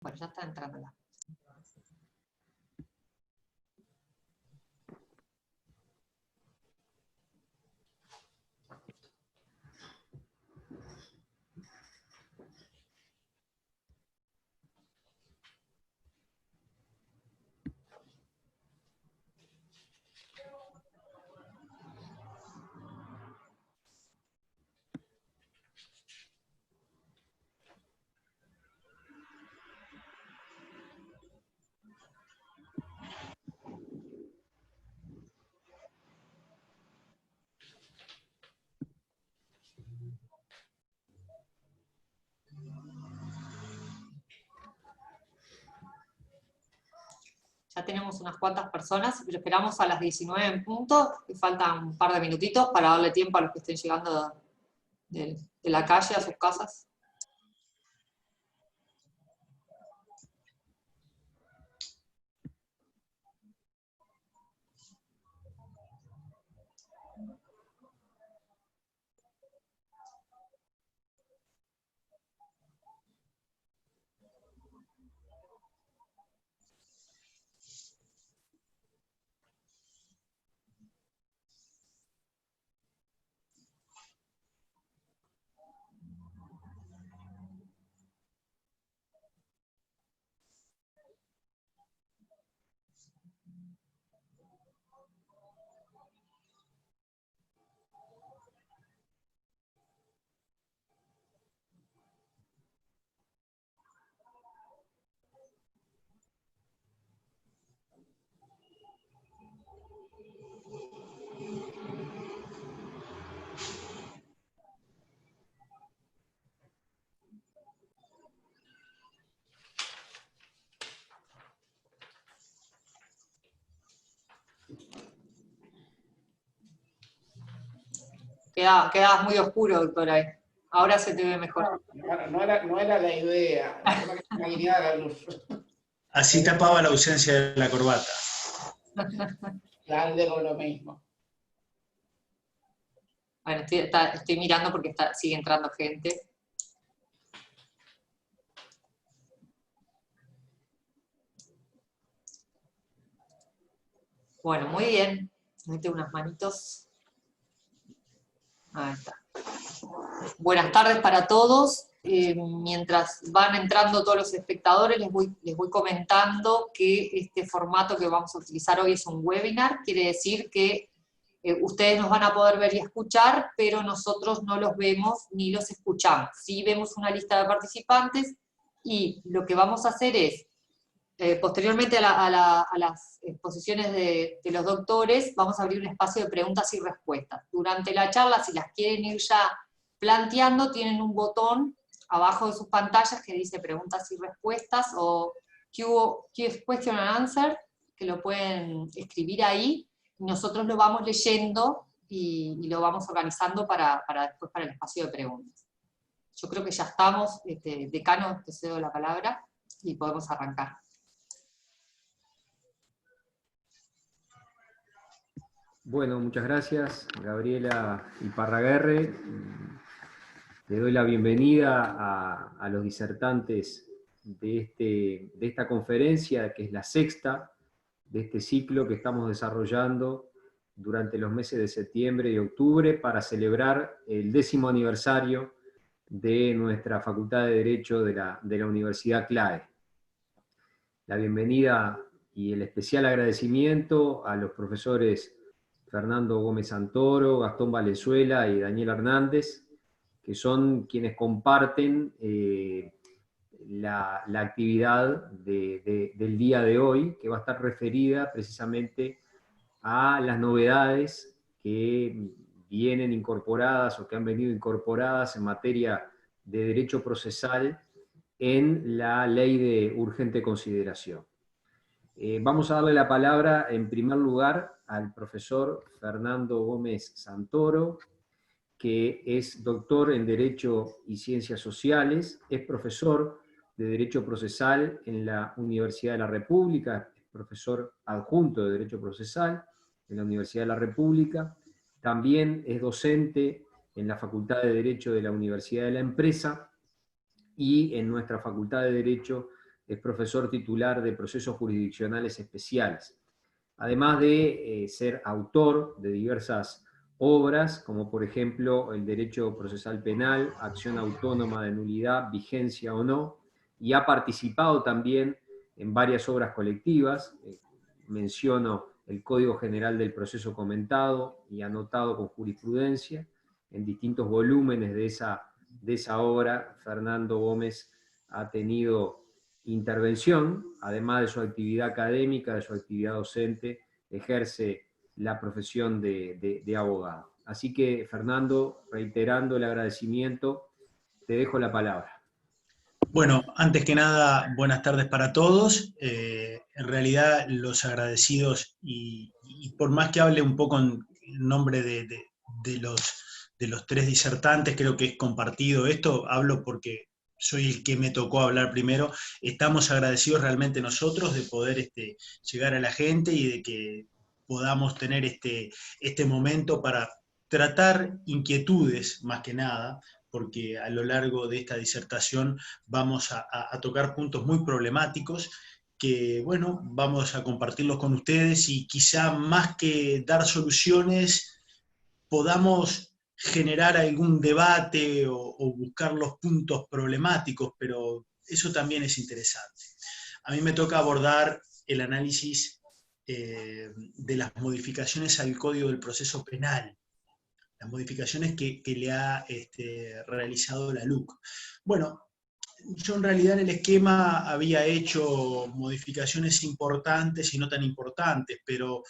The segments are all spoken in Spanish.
Bueno, ya está entrando la. Ya tenemos unas cuantas personas, pero esperamos a las 19 en punto, que faltan un par de minutitos para darle tiempo a los que estén llegando de la calle a sus casas. Quedabas muy oscuro, doctor, ahí. Ahora se te ve mejor. No era la idea. Me guiaba la luz. Así tapaba la ausencia de la corbata. Claro, digo lo mismo. Bueno, estoy mirando porque sigue entrando gente. Bueno, muy bien. Mete unas manitos. Ahí está. Buenas tardes para todos. Mientras van entrando todos los espectadores, les voy comentando que este formato que vamos a utilizar hoy es un webinar. Quiere decir que ustedes nos van a poder ver y escuchar, pero nosotros no los vemos ni los escuchamos. Sí vemos una lista de participantes y lo que vamos a hacer es, posteriormente a las exposiciones de los doctores, vamos a abrir un espacio de preguntas y respuestas. Durante la charla, si las quieren ir ya planteando, tienen un botón abajo de sus pantallas que dice preguntas y respuestas, o question and answer, que lo pueden escribir ahí, y nosotros lo vamos leyendo y lo vamos organizando después para el espacio de preguntas. Yo creo que ya estamos, decano, te cedo la palabra, y podemos arrancar. Bueno, muchas gracias, Gabriela Iparraguerre. Le doy la bienvenida a los disertantes de esta conferencia, que es la sexta de este ciclo que estamos desarrollando durante los meses de septiembre y octubre para celebrar el 10º aniversario de nuestra Facultad de Derecho de la Universidad CLAE. La bienvenida y el especial agradecimiento a los profesores Fernando Gómez Santoro, Gastón Valenzuela y Daniel Hernández, que son quienes comparten la actividad del día de hoy, que va a estar referida precisamente a las novedades que vienen incorporadas o que han venido incorporadas en materia de derecho procesal en la ley de urgente consideración. Vamos a darle la palabra en primer lugar al profesor Fernando Gómez Santoro, que es doctor en Derecho y Ciencias Sociales, es profesor de Derecho Procesal en la Universidad de la República, es profesor adjunto de Derecho Procesal en la Universidad de la República, también es docente en la Facultad de Derecho de la Universidad de la Empresa y en nuestra Facultad de Derecho es profesor titular de Procesos Jurisdiccionales Especiales. Además de ser autor de diversas obras, como por ejemplo el Derecho Procesal Penal, Acción Autónoma de Nulidad, Vigencia o No, y ha participado también en varias obras colectivas. Menciono el Código General del Proceso Comentado y anotado con jurisprudencia. En distintos volúmenes de esa obra, Fernando Gómez ha tenido intervención, además de su actividad académica, de su actividad docente, ejerce la profesión de abogado. Así que, Fernando, reiterando el agradecimiento, te dejo la palabra. Bueno, antes que nada, buenas tardes para todos. En realidad, los agradecidos, y por más que hable un poco en nombre de los tres disertantes, creo que es compartido esto, hablo porque soy el que me tocó hablar primero. Estamos agradecidos realmente nosotros de poder llegar a la gente y de que podamos tener este momento para tratar inquietudes, más que nada, porque a lo largo de esta disertación vamos a tocar puntos muy problemáticos que, bueno, vamos a compartirlos con ustedes y quizá más que dar soluciones, podamos generar algún debate o buscar los puntos problemáticos, pero eso también es interesante. A mí me toca abordar el análisis de las modificaciones al Código del Proceso Penal, las modificaciones que le ha realizado la LUC. Bueno, yo en realidad en el esquema había hecho modificaciones importantes y no tan importantes, pero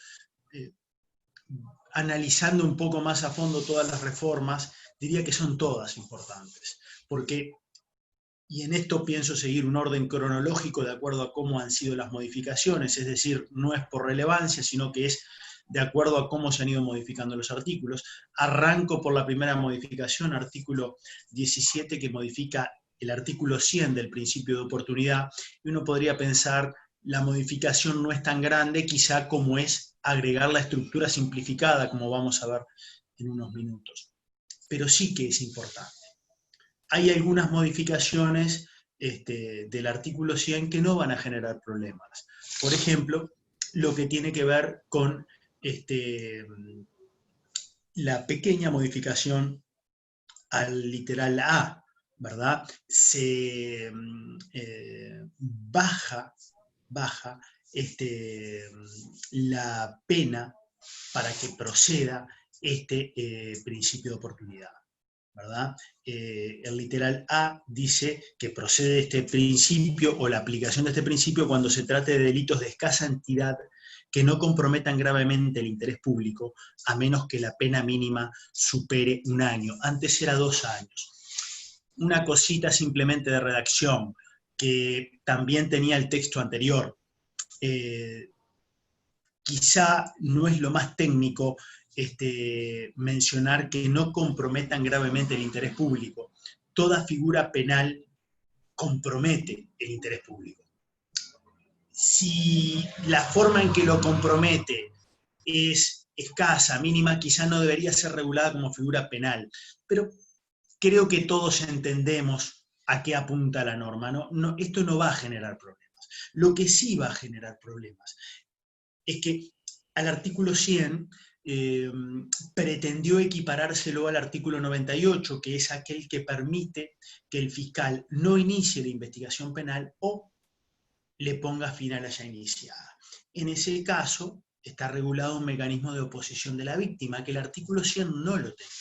analizando un poco más a fondo todas las reformas, diría que son todas importantes, porque, y en esto pienso seguir un orden cronológico de acuerdo a cómo han sido las modificaciones, es decir, no es por relevancia, sino que es de acuerdo a cómo se han ido modificando los artículos. Arranco por la primera modificación, artículo 17, que modifica el artículo 100 del principio de oportunidad, y uno podría pensar, la modificación no es tan grande, quizá como es agregar la estructura simplificada, como vamos a ver en unos minutos. Pero sí que es importante. Hay algunas modificaciones del artículo 100 que no van a generar problemas. Por ejemplo, lo que tiene que ver con la pequeña modificación al literal A, ¿verdad? Se baja la pena para que proceda principio de oportunidad, ¿verdad? El literal A dice que procede este principio o la aplicación de este principio cuando se trate de delitos de escasa entidad que no comprometan gravemente el interés público, a menos que la pena mínima supere 1 año. Antes era 2 años. Una cosita simplemente de redacción, que también tenía el texto anterior. Quizá no es lo más técnico mencionar que no comprometan gravemente el interés público. Toda figura penal compromete el interés público. Si la forma en que lo compromete es escasa, mínima, quizá no debería ser regulada como figura penal, pero creo que todos entendemos a qué apunta la norma. Esto no va a generar problemas. Lo que sí va a generar problemas es que al artículo 100 pretendió equiparárselo al artículo 98, que es aquel que permite que el fiscal no inicie la investigación penal o le ponga fin a la ya iniciada. En ese caso, está regulado un mecanismo de oposición de la víctima, que el artículo 100 no lo tenía,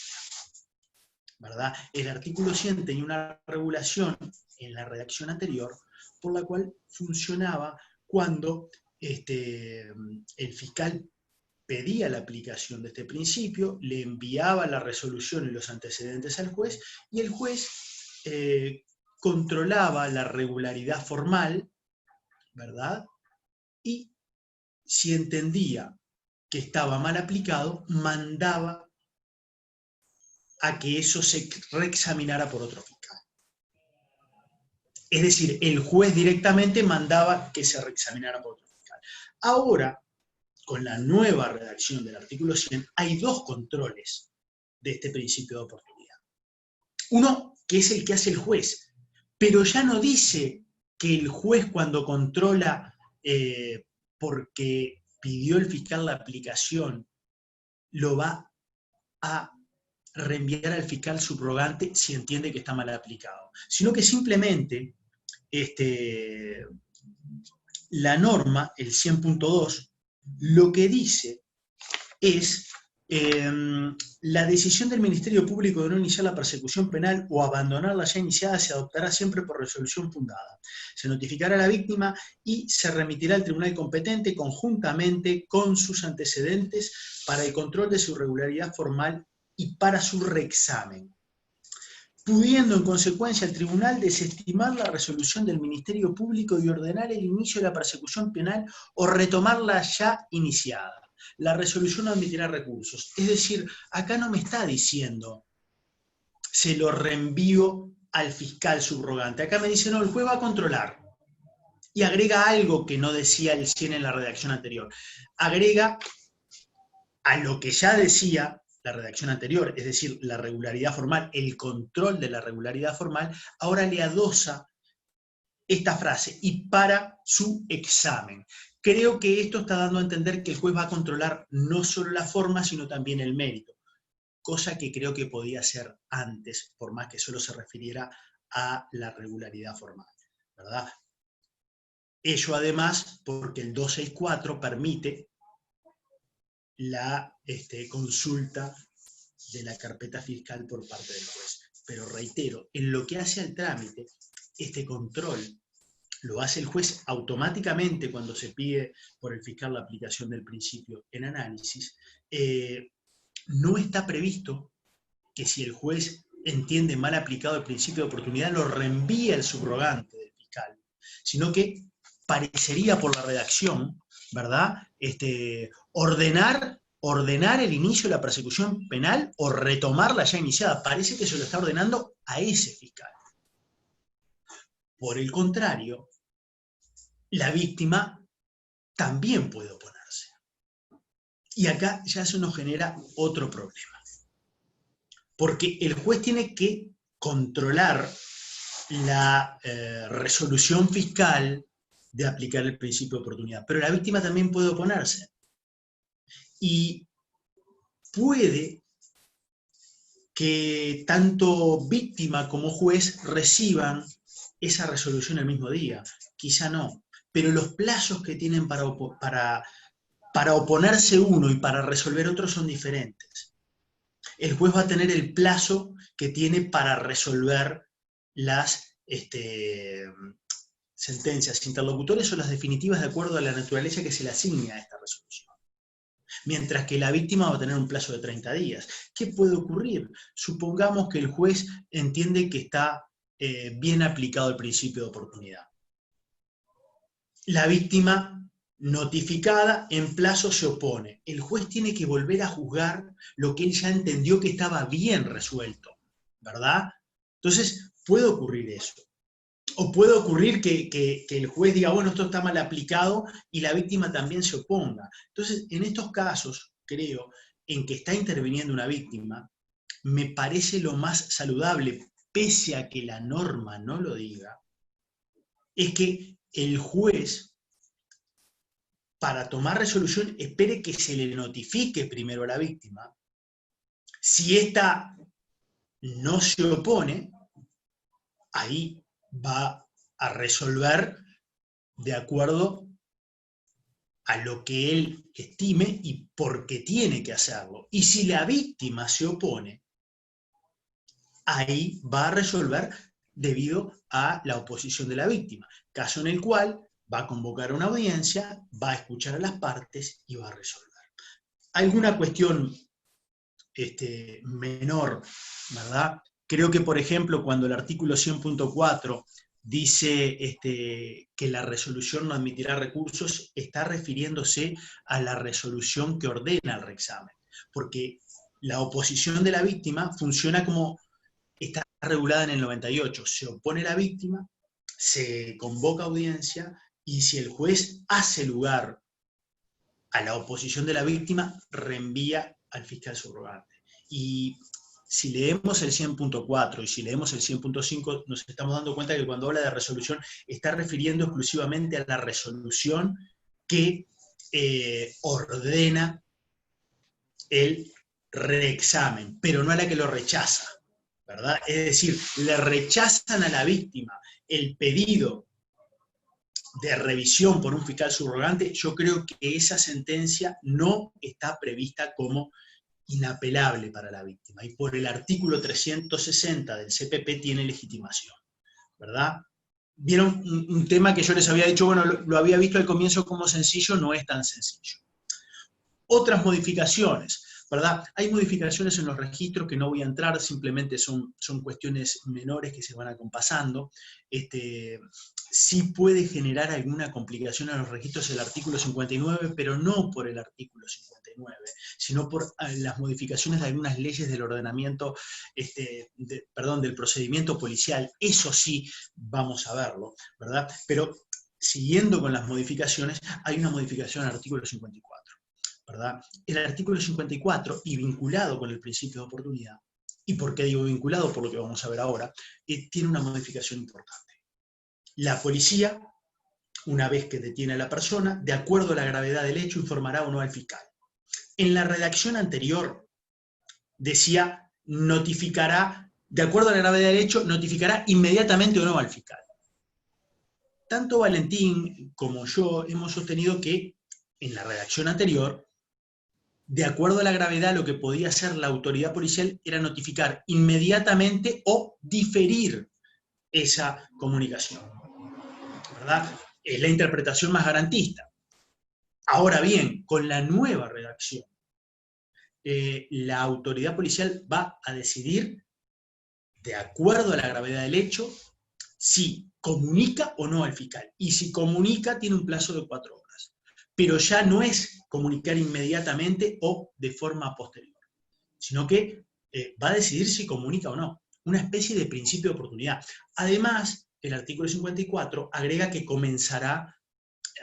¿verdad? El artículo 100 tenía una regulación en la redacción anterior, por la cual funcionaba cuando el fiscal pedía la aplicación de este principio, le enviaba la resolución y los antecedentes al juez, y el juez controlaba la regularidad formal, ¿verdad? Y si entendía que estaba mal aplicado, mandaba a que eso se reexaminara por otro fiscal. Es decir, el juez directamente mandaba que se reexaminara por otro fiscal. Ahora, con la nueva redacción del artículo 100, hay 2 controles de este principio de oportunidad. Uno, que es el que hace el juez, pero ya no dice que el juez cuando controla porque pidió el fiscal la aplicación, lo va a reenviar al fiscal subrogante si entiende que está mal aplicado, sino que simplemente la norma, el 100.2, lo que dice es la decisión del Ministerio Público de no iniciar la persecución penal o abandonarla ya iniciada se adoptará siempre por resolución fundada. Se notificará a la víctima y se remitirá al tribunal competente conjuntamente con sus antecedentes para el control de su regularidad formal y para su reexamen, pudiendo en consecuencia el tribunal desestimar la resolución del Ministerio Público y ordenar el inicio de la persecución penal o retomarla ya iniciada. La resolución no admitirá recursos. Es decir, acá no me está diciendo se lo reenvío al fiscal subrogante. Acá me dice, no, el juez va a controlar. Y agrega algo que no decía el 100 en la redacción anterior. Agrega a lo que ya decía la redacción anterior, es decir, la regularidad formal, el control de la regularidad formal, ahora le adosa esta frase, y para su examen. Creo que esto está dando a entender que el juez va a controlar no solo la forma, sino también el mérito, cosa que creo que podía ser antes, por más que solo se refiriera a la regularidad formal, ¿verdad? Ello además porque el 264 permite la consulta de la carpeta fiscal por parte del juez. Pero reitero, en lo que hace al trámite, este control lo hace el juez automáticamente cuando se pide por el fiscal la aplicación del principio en análisis. No está previsto que si el juez entiende mal aplicado el principio de oportunidad, lo reenvíe al subrogante del fiscal, sino que parecería por la redacción, ¿verdad? Ordenar el inicio de la persecución penal o retomarla ya iniciada. Parece que se lo está ordenando a ese fiscal. Por el contrario, la víctima también puede oponerse. Y acá ya eso nos genera otro problema. Porque el juez tiene que controlar la resolución fiscal de aplicar el principio de oportunidad. Pero la víctima también puede oponerse. Y puede que tanto víctima como juez reciban esa resolución el mismo día. Quizá no. Pero los plazos que tienen para oponerse uno y para resolver otro son diferentes. El juez va a tener el plazo que tiene para resolver las sentencias interlocutores o las definitivas de acuerdo a la naturaleza que se le asigne a esta resolución. Mientras que la víctima va a tener un plazo de 30 días. ¿Qué puede ocurrir? Supongamos que el juez entiende que está bien aplicado el principio de oportunidad. La víctima notificada en plazo se opone. El juez tiene que volver a juzgar lo que él ya entendió que estaba bien resuelto, ¿verdad? Entonces, puede ocurrir eso. O puede ocurrir que el juez diga, bueno, esto está mal aplicado, y la víctima también se oponga. Entonces, en estos casos, creo, en que está interviniendo una víctima, me parece lo más saludable, pese a que la norma no lo diga, es que el juez, para tomar resolución, espere que se le notifique primero a la víctima. Si ésta no se opone, ahí va a resolver de acuerdo a lo que él estime y porque tiene que hacerlo. Y si la víctima se opone, ahí va a resolver debido a la oposición de la víctima, caso en el cual va a convocar una audiencia, va a escuchar a las partes y va a resolver. Alguna cuestión menor, ¿verdad? Creo que, por ejemplo, cuando el artículo 100.4 dice que la resolución no admitirá recursos, está refiriéndose a la resolución que ordena el reexamen, porque la oposición de la víctima funciona como está regulada en el 98. Se opone la víctima, se convoca audiencia, y si el juez hace lugar a la oposición de la víctima, reenvía al fiscal subrogante. Y si leemos el 100.4 y si leemos el 100.5, nos estamos dando cuenta que cuando habla de resolución está refiriendo exclusivamente a la resolución que ordena el reexamen, pero no a la que lo rechaza, ¿verdad? Es decir, le rechazan a la víctima el pedido de revisión por un fiscal subrogante. Yo creo que esa sentencia no está prevista como inapelable para la víctima, y por el artículo 360 del CPP tiene legitimación, ¿verdad? Vieron un tema que yo les había dicho, bueno, lo había visto al comienzo como sencillo, no es tan sencillo. Otras modificaciones, ¿verdad? Hay modificaciones en los registros que no voy a entrar, simplemente son cuestiones menores que se van acompasando. Sí puede generar alguna complicación en los registros el artículo 59, pero no por el artículo 59, sino por las modificaciones de algunas leyes del ordenamiento, del procedimiento policial. Eso sí vamos a verlo, ¿verdad? Pero siguiendo con las modificaciones, hay una modificación al artículo 54. ¿Verdad? El artículo 54, y vinculado con el principio de oportunidad, y por qué digo vinculado, por lo que vamos a ver ahora, tiene una modificación importante. La policía, una vez que detiene a la persona, de acuerdo a la gravedad del hecho, informará o no al fiscal. En la redacción anterior decía notificará, de acuerdo a la gravedad del hecho, notificará inmediatamente o no al fiscal. Tanto Valentín como yo hemos sostenido que en la redacción anterior, de acuerdo a la gravedad, lo que podía hacer la autoridad policial era notificar inmediatamente o diferir esa comunicación, ¿verdad? Es la interpretación más garantista. Ahora bien, con la nueva redacción, la autoridad policial va a decidir, de acuerdo a la gravedad del hecho, si comunica o no al fiscal. Y si comunica, tiene un plazo de 4 horas. Pero ya no es comunicar inmediatamente o de forma posterior, sino que va a decidir si comunica o no. Una especie de principio de oportunidad. Además, el artículo 54 agrega que comenzará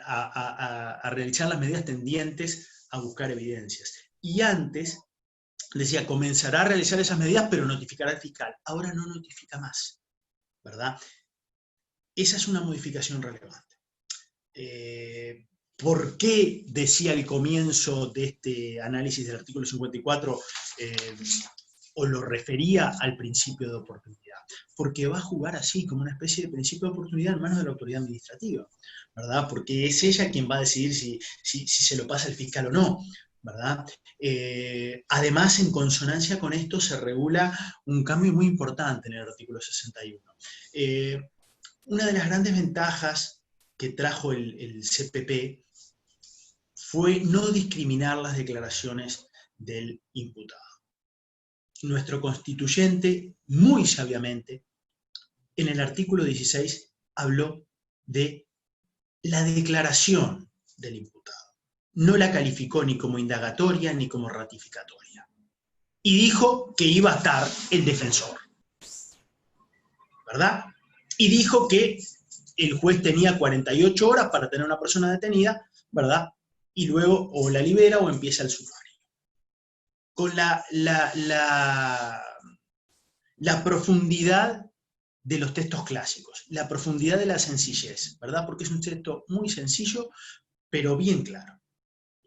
a realizar las medidas tendientes a buscar evidencias. Y antes decía, comenzará a realizar esas medidas, pero notificará al fiscal. Ahora no notifica más, ¿verdad? Esa es una modificación relevante. ¿Por qué decía al comienzo de este análisis del artículo 54 o lo refería al principio de oportunidad? Porque va a jugar así, como una especie de principio de oportunidad en manos de la autoridad administrativa, ¿verdad? Porque es ella quien va a decidir si se lo pasa el fiscal o no, ¿verdad? Además, en consonancia con esto se regula un cambio muy importante en el artículo 61. Una de las grandes ventajas que trajo el CPP fue no discriminar las declaraciones del imputado. Nuestro constituyente, muy sabiamente, en el artículo 16 habló de la declaración del imputado. No la calificó ni como indagatoria ni como ratificatoria. Y dijo que iba a estar el defensor, ¿verdad? Y dijo que el juez tenía 48 horas para tener a una persona detenida, ¿verdad? Y luego o la libera o empieza el sumario. Con la profundidad de los textos clásicos, la profundidad de la sencillez, ¿verdad? Porque es un texto muy sencillo, pero bien claro.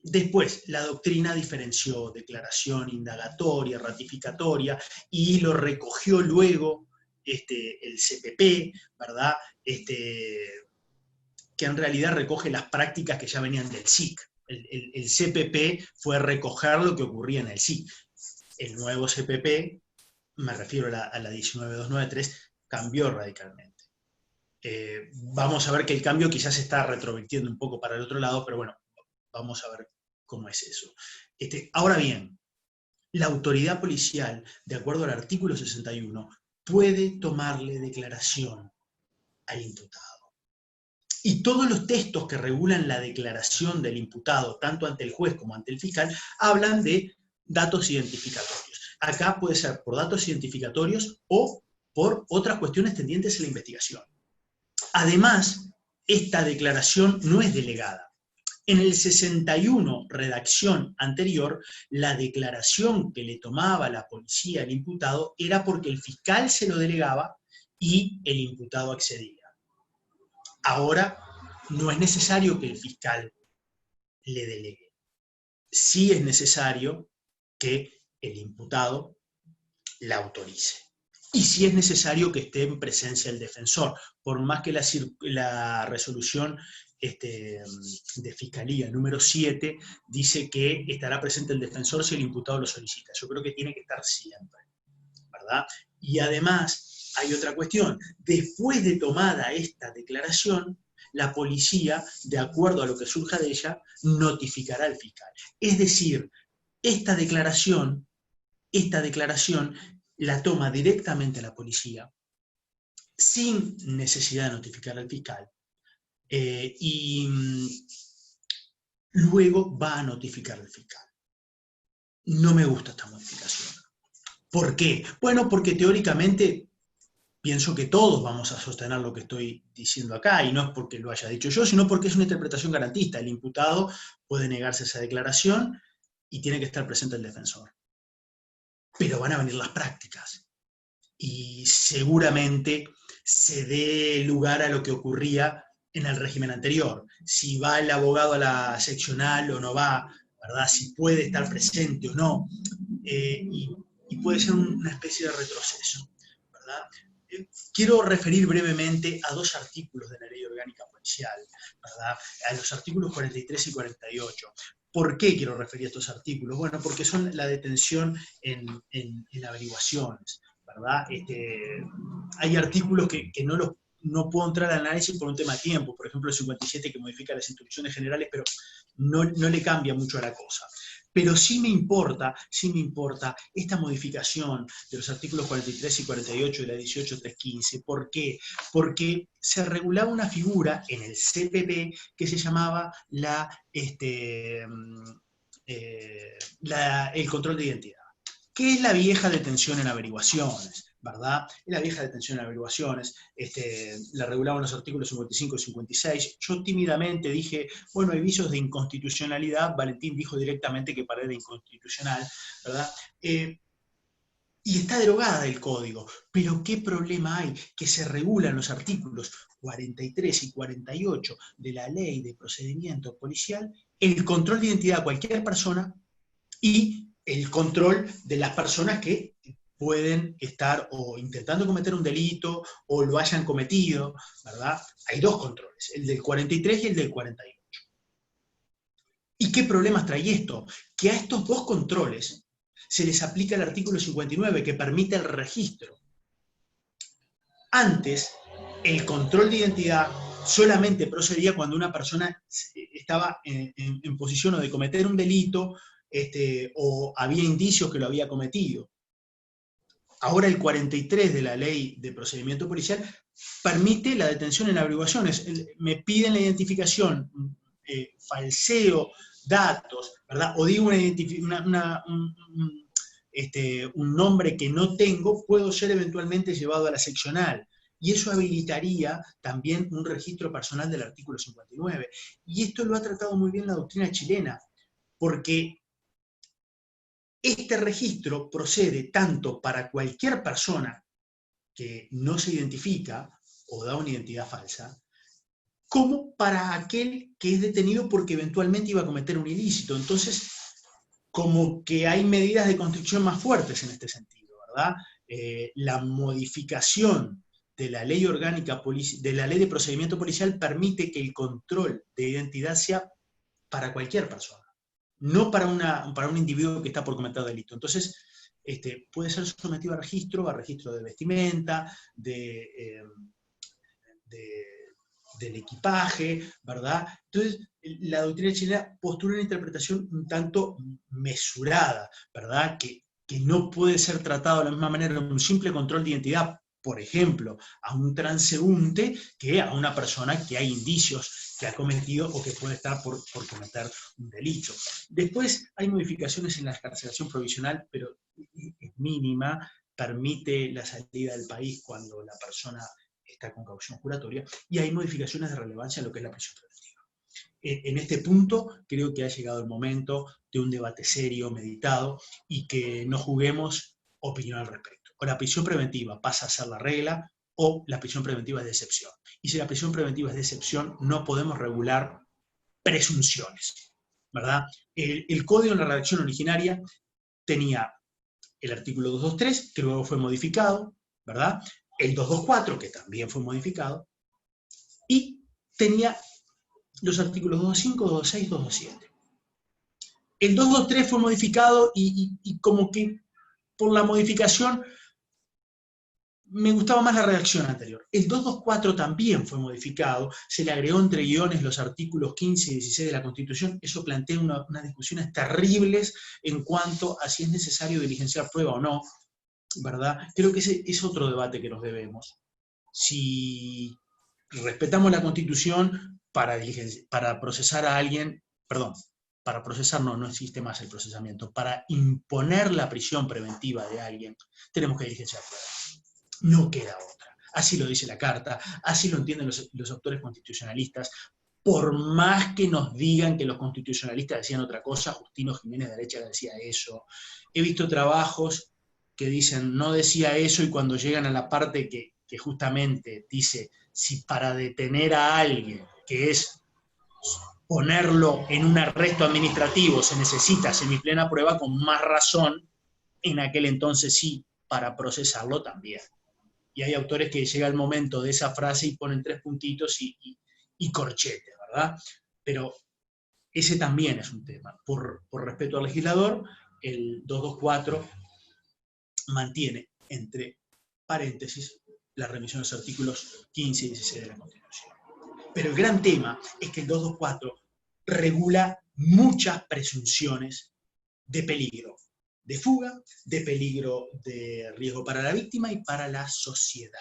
Después, la doctrina diferenció declaración indagatoria, ratificatoria, y lo recogió luego el CPP, ¿verdad? Que en realidad recoge las prácticas que ya venían del SIC. El CPP fue recoger lo que ocurría en el SIC. El nuevo CPP, me refiero a la 19293, cambió radicalmente. Vamos a ver que el cambio quizás se está retrovirtiendo un poco para el otro lado, pero bueno, vamos a ver cómo es eso. Ahora bien, la autoridad policial, de acuerdo al artículo 61, puede tomarle declaración al imputado. Y todos los textos que regulan la declaración del imputado, tanto ante el juez como ante el fiscal, hablan de datos identificatorios. Acá puede ser por datos identificatorios o por otras cuestiones tendientes a la investigación. Además, esta declaración no es delegada. En el 61, redacción anterior, la declaración que le tomaba la policía al imputado era porque el fiscal se lo delegaba y el imputado accedía. Ahora no es necesario que el fiscal le delegue. Sí es necesario que el imputado la autorice. Y sí es necesario que esté en presencia el defensor, por más que la resolución de Fiscalía número 7 dice que estará presente el defensor si el imputado lo solicita. Yo creo que tiene que estar siempre, ¿verdad? Y además hay otra cuestión. Después de tomada esta declaración, la policía, de acuerdo a lo que surja de ella, notificará al fiscal. Es decir, esta declaración la toma directamente la policía, sin necesidad de notificar al fiscal, y luego va a notificar al fiscal. No me gusta esta modificación. ¿Por qué? Bueno, porque teóricamente pienso que todos vamos a sostener lo que estoy diciendo acá, y no es porque lo haya dicho yo, sino porque es una interpretación garantista. El imputado puede negarse esa declaración y tiene que estar presente el defensor. Pero van a venir las prácticas, y seguramente se dé lugar a lo que ocurría en el régimen anterior. Si va el abogado a la seccional o no va, ¿verdad? Si puede estar presente o no, y puede ser una especie de retroceso, ¿verdad? Quiero referir brevemente a dos artículos de la Ley Orgánica Policial, ¿verdad? A los artículos 43 y 48. ¿Por qué quiero referir a estos artículos? Bueno, porque son la detención en averiguaciones, ¿verdad? Hay artículos que no puedo entrar al análisis por un tema de tiempo, por ejemplo el 57 que modifica las instrucciones generales, pero no le cambia mucho a la cosa. Pero sí me importa esta modificación de los artículos 43 y 48 de la 18.315. ¿Por qué? Porque se regulaba una figura en el CPP que se llamaba el control de identidad, que es la vieja detención en averiguaciones, ¿verdad? Es la vieja detención en averiguaciones, la regulaban los artículos 55 y 56. Yo tímidamente dije, bueno, hay vicios de inconstitucionalidad. Valentín dijo directamente que para él era inconstitucional, ¿verdad? Y está derogada del código, pero ¿qué problema hay? Que se regulan los artículos 43 y 48 de la Ley de Procedimiento Policial el control de identidad a cualquier persona y el control de las personas que pueden estar o intentando cometer un delito o lo hayan cometido, ¿verdad? Hay dos controles, el del 43 y el del 48. ¿Y qué problemas trae esto? Que a estos dos controles se les aplica el artículo 59, que permite el registro. Antes, el control de identidad solamente procedía cuando una persona estaba en posición o de cometer un delito, o había indicios que lo había cometido. Ahora el 43 de la Ley de Procedimiento Policial permite la detención en averiguaciones. Me piden la identificación, falseo datos, ¿verdad? O digo un nombre que no tengo, puedo ser eventualmente llevado a la seccional. Y eso habilitaría también un registro personal del artículo 59. Y esto lo ha tratado muy bien la doctrina chilena, porque este registro procede tanto para cualquier persona que no se identifica o da una identidad falsa, como para aquel que es detenido porque eventualmente iba a cometer un ilícito. Entonces, como que hay medidas de constricción más fuertes en este sentido, ¿verdad? La modificación de la Ley Orgánica, de la Ley de Procedimiento Policial, permite que el control de identidad sea para cualquier persona, no para un individuo que está por cometer delito. Entonces, puede ser sometido a registro de vestimenta, del equipaje, ¿verdad? Entonces, la doctrina chilena postula una interpretación un tanto mesurada, ¿verdad? Que no puede ser tratado de la misma manera en un simple control de identidad, por ejemplo, a un transeúnte, que a una persona que hay indicios que ha cometido o que puede estar por cometer un delito. Después hay modificaciones en la excarcelación provisional, pero es mínima, permite la salida del país cuando la persona está con caución juratoria, y hay modificaciones de relevancia en lo que es la prisión preventiva. en este punto creo que ha llegado el momento de un debate serio, meditado, y que no juguemos opinión al respecto. O la prisión preventiva pasa a ser la regla, o la prisión preventiva es de excepción. Y si la prisión preventiva es de excepción, no podemos regular presunciones, ¿verdad? El código en la redacción originaria tenía el artículo 223, que luego fue modificado, ¿verdad? El 224, que también fue modificado, y tenía los artículos 225, 226, 227. El 223 fue modificado y como que por la modificación me gustaba más la redacción anterior. El 224 también fue modificado, se le agregó entre guiones los artículos 15 y 16 de la Constitución, eso plantea unas discusiones terribles en cuanto a si es necesario diligenciar prueba o no, ¿verdad? Creo que ese es otro debate que nos debemos. Si respetamos la Constitución para procesar a alguien, perdón, para procesar no existe más el procesamiento, para imponer la prisión preventiva de alguien, tenemos que diligenciar prueba. No queda otra. Así lo dice la Carta, así lo entienden los autores constitucionalistas. Por más que nos digan que los constitucionalistas decían otra cosa, Justino Jiménez de Arecha decía eso. He visto trabajos que dicen no decía eso, y cuando llegan a la parte que justamente dice si para detener a alguien, que es ponerlo en un arresto administrativo, se necesita semiplena prueba, con más razón, en aquel entonces sí, para procesarlo también. Y hay autores que llega el momento de esa frase y ponen 3 puntitos y corchete, ¿verdad? Pero ese también es un tema. Por respeto al legislador, el 224 mantiene entre paréntesis la remisión de los artículos 15 y 16 de la Constitución. Pero el gran tema es que el 224 regula muchas presunciones de peligro, de fuga, de peligro de riesgo para la víctima y para la sociedad.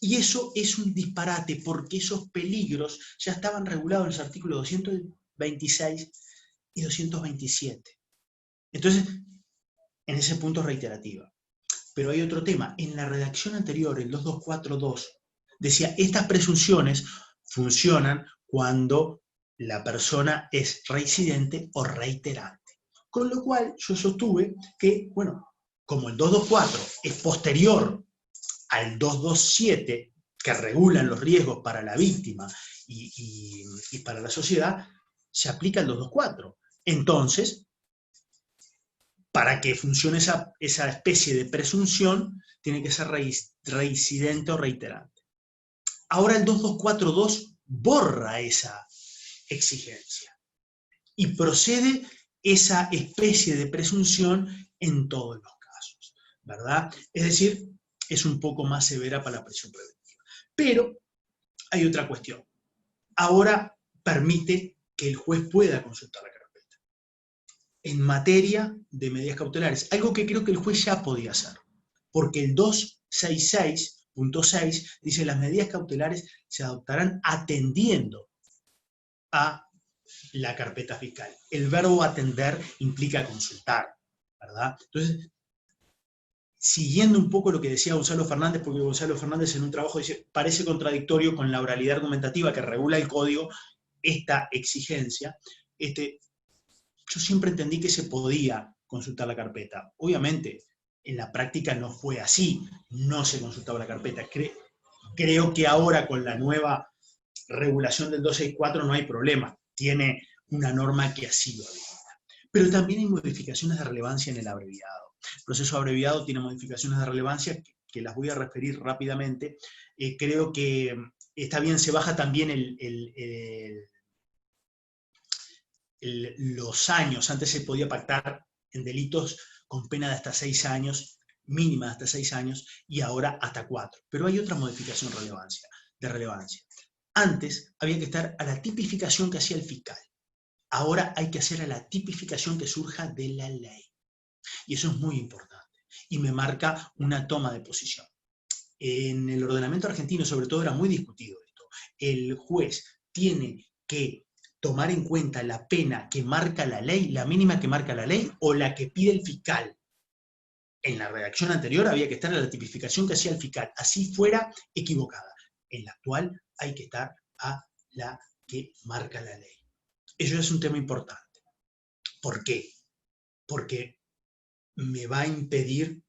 Y eso es un disparate, porque esos peligros ya estaban regulados en los artículos 226 y 227. Entonces, en ese punto es reiterativa. Pero hay otro tema. En la redacción anterior, el 2242, decía, estas presunciones funcionan cuando la persona es reincidente o reiterante. Con lo cual yo sostuve que, bueno, como el 224 es posterior al 227, que regulan los riesgos para la víctima y para la sociedad, se aplica el 224. Entonces, para que funcione esa especie de presunción, tiene que ser reincidente o reiterante. Ahora el 2242 borra esa exigencia y procede esa especie de presunción en todos los casos, ¿verdad? Es decir, es un poco más severa para la prisión preventiva. Pero hay otra cuestión. Ahora permite que el juez pueda consultar la carpeta en materia de medidas cautelares, algo que creo que el juez ya podía hacer, porque el 266.6 dice las medidas cautelares se adoptarán atendiendo a la carpeta fiscal. El verbo atender implica consultar, ¿verdad? Entonces, siguiendo un poco lo que decía Gonzalo Fernández, porque Gonzalo Fernández en un trabajo dice, parece contradictorio con la oralidad argumentativa que regula el código esta exigencia, yo siempre entendí que se podía consultar la carpeta. Obviamente, en la práctica no fue así, no se consultaba la carpeta. Creo que ahora con la nueva regulación del 264 no hay problema, tiene una norma que así lo habilita. Pero también hay modificaciones de relevancia en el abreviado. El proceso abreviado tiene modificaciones de relevancia que las voy a referir rápidamente. Creo que está bien, se baja también los años. Antes se podía pactar en delitos con pena de hasta 6 años, mínima de hasta 6 años, y ahora hasta 4. Pero hay otra modificación de relevancia. Antes había que estar a la tipificación que hacía el fiscal. Ahora hay que hacer a la tipificación que surja de la ley. Y eso es muy importante. Y me marca una toma de posición. En el ordenamiento argentino, sobre todo, era muy discutido esto. El juez tiene que tomar en cuenta la pena que marca la ley, la mínima que marca la ley, o la que pide el fiscal. En la redacción anterior había que estar a la tipificación que hacía el fiscal, así fuera equivocada. En la actual hay que estar a la que marca la ley. Eso es un tema importante. ¿Por qué? Porque me va a impedir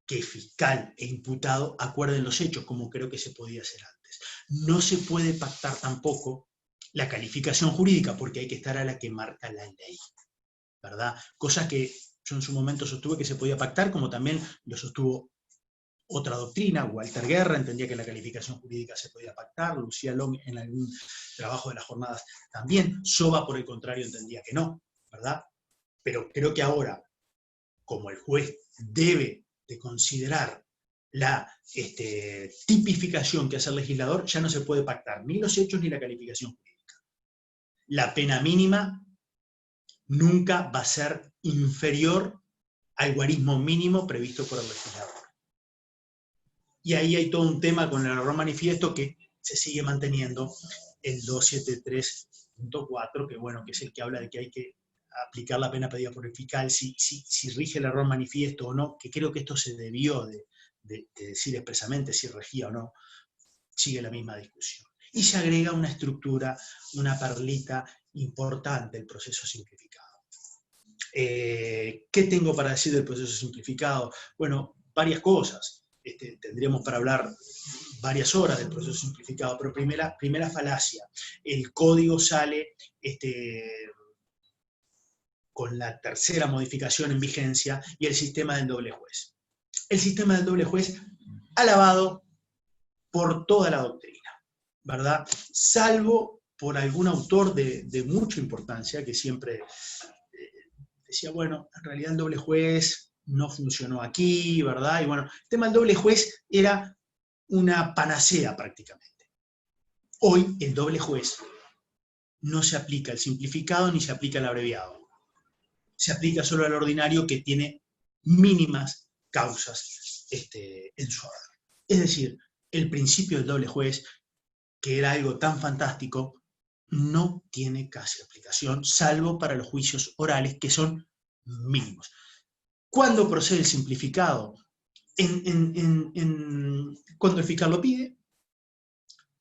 que fiscal e imputado acuerden los hechos, como creo que se podía hacer antes. No se puede pactar tampoco la calificación jurídica, porque hay que estar a la que marca la ley, ¿verdad? Cosas que yo en su momento sostuve que se podía pactar, como también lo sostuvo otra doctrina. Walter Guerra entendía que la calificación jurídica se podía pactar, Lucía Long en algún trabajo de las jornadas también, Soba por el contrario entendía que no, ¿verdad? Pero creo que ahora, como el juez debe de considerar la tipificación que hace el legislador, ya no se puede pactar ni los hechos ni la calificación jurídica. La pena mínima nunca va a ser inferior al guarismo mínimo previsto por el legislador. Y ahí hay todo un tema con el error manifiesto que se sigue manteniendo, el 273.4, que bueno, que es el que habla de que hay que aplicar la pena pedida por el fiscal, si rige el error manifiesto o no, que creo que esto se debió de decir expresamente si regía o no, sigue la misma discusión. Y se agrega una estructura, una perlita importante, el proceso simplificado. ¿Qué tengo para decir del proceso simplificado? Bueno, varias cosas. Tendríamos para hablar varias horas del proceso simplificado, pero primera falacia. El código sale con la tercera modificación en vigencia y el sistema del doble juez. El sistema del doble juez alabado por toda la doctrina, ¿verdad? Salvo por algún autor de mucha importancia que siempre decía, bueno, en realidad el doble juez no funcionó aquí, ¿verdad? Y bueno, el tema del doble juez era una panacea prácticamente. Hoy el doble juez no se aplica al simplificado ni se aplica al abreviado. Se aplica solo al ordinario que tiene mínimas causas en su haber. Es decir, el principio del doble juez, que era algo tan fantástico, no tiene casi aplicación, salvo para los juicios orales, que son mínimos. ¿Cuándo procede el simplificado? Cuando el fiscal lo pide,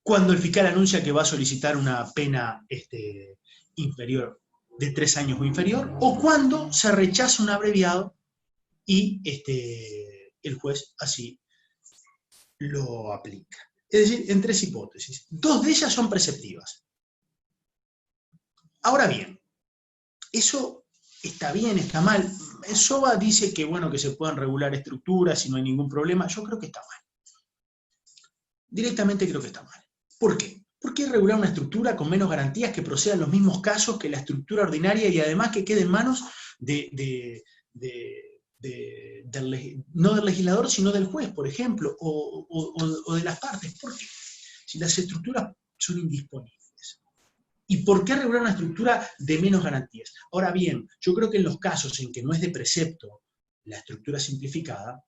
cuando el fiscal anuncia que va a solicitar una pena inferior de 3 años o inferior, o cuando se rechaza un abreviado y el juez así lo aplica. Es decir, en 3 hipótesis. 2 de ellas son preceptivas. Ahora bien, eso está bien, está mal. Soba dice que, bueno, que se puedan regular estructuras y no hay ningún problema. Yo creo que está mal. Directamente creo que está mal. ¿Por qué? Porque es regular una estructura con menos garantías que procedan los mismos casos que la estructura ordinaria y además que quede en manos no del legislador, sino del juez, por ejemplo, o de las partes. ¿Por qué? Si las estructuras son indisponibles. ¿Y por qué regular una estructura de menos garantías? Ahora bien, yo creo que en los casos en que no es de precepto la estructura simplificada,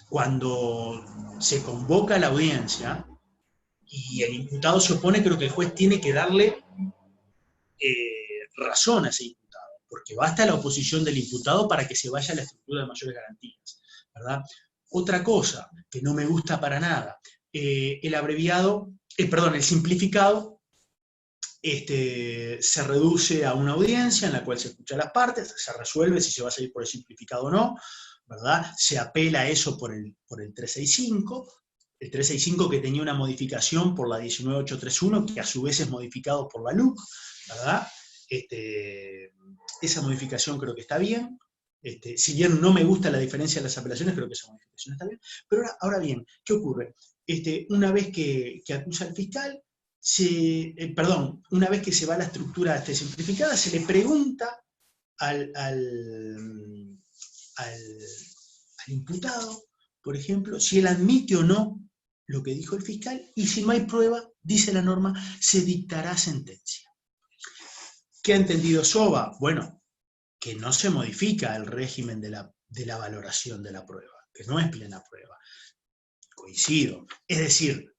cuando se convoca a la audiencia y el imputado se opone, creo que el juez tiene que darle razón a ese imputado, porque basta la oposición del imputado para que se vaya a la estructura de mayores garantías, ¿verdad? Otra cosa que no me gusta para nada, el simplificado se reduce a una audiencia en la cual se escucha las partes, se resuelve si se va a seguir por el simplificado o no, ¿verdad? Se apela a eso por el 365, el 365 que tenía una modificación por la 19831, que a su vez es modificado por la LUC, ¿verdad? Esa modificación creo que está bien. Si bien no me gusta la diferencia de las apelaciones, creo que esa modificación está bien. Pero ahora bien, ¿qué ocurre? Una vez que acusa al fiscal, una vez que se va a la estructura simplificada, se le pregunta al imputado, por ejemplo, si él admite o no lo que dijo el fiscal, y si no hay prueba, dice la norma, se dictará sentencia. ¿Qué ha entendido Soba? Bueno, que no se modifica el régimen de la valoración de la prueba, que no es plena prueba. Coincido. Es decir,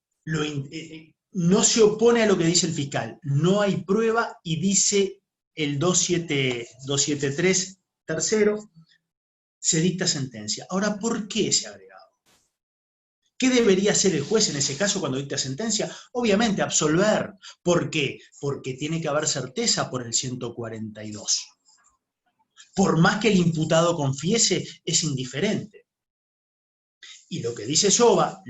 no se opone a lo que dice el fiscal, no hay prueba y dice el 273 tercero, se dicta sentencia. Ahora, ¿por qué ese agregado? ¿Qué debería hacer el juez en ese caso cuando dicta sentencia? Obviamente, absolver. ¿Por qué? Porque tiene que haber certeza por el 142. Por más que el imputado confiese, es indiferente. Y lo que dice Soba,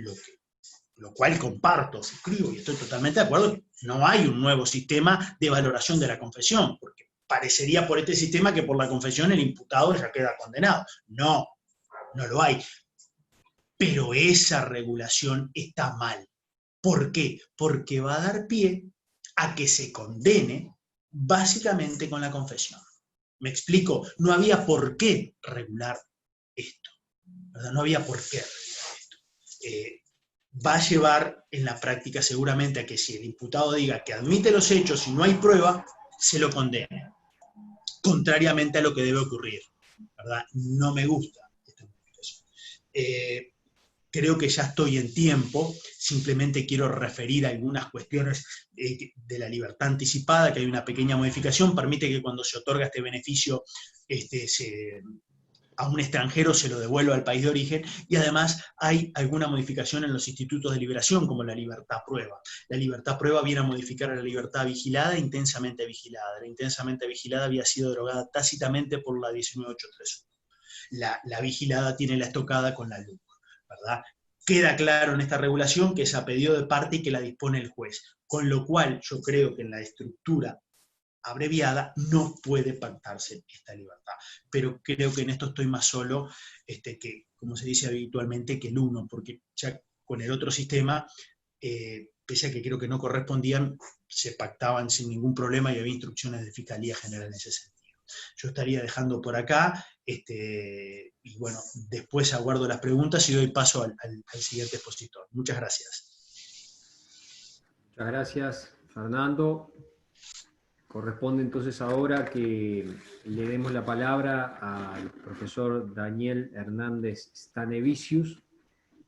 lo cual comparto, suscribo y estoy totalmente de acuerdo, no hay un nuevo sistema de valoración de la confesión, porque parecería por este sistema que por la confesión el imputado ya queda condenado. No, no lo hay. Pero esa regulación está mal. ¿Por qué? Porque va a dar pie a que se condene básicamente con la confesión. ¿Me explico? No había por qué regular esto, ¿verdad? No había por qué regular esto. Va a llevar en la práctica seguramente a que si el imputado diga que admite los hechos y no hay prueba, se lo condene. Contrariamente a lo que debe ocurrir, ¿verdad? No me gusta esta modificación. Creo que ya estoy en tiempo, simplemente quiero referir a algunas cuestiones de la libertad anticipada, que hay una pequeña modificación, permite que cuando se otorga este beneficio a un extranjero se lo devuelva al país de origen, y además hay alguna modificación en los institutos de liberación, como la libertad prueba. La libertad prueba viene a modificar a la libertad vigilada e intensamente vigilada. La intensamente vigilada había sido derogada tácitamente por la 19831. La vigilada tiene la estocada con la LUC, ¿verdad? Queda claro en esta regulación que es a pedido de parte y que la dispone el juez, con lo cual yo creo que en la estructura abreviada no puede pactarse esta libertad. Pero creo que en esto estoy más solo que, como se dice habitualmente, que el uno, porque ya con el otro sistema, pese a que creo que no correspondían, se pactaban sin ningún problema y había instrucciones de Fiscalía General en ese sentido. Yo estaría dejando por acá, y bueno, después aguardo las preguntas y doy paso al siguiente expositor. Muchas gracias. Muchas gracias, Fernando. Corresponde entonces ahora que le demos la palabra al profesor Daniel Hernández Stanevicius,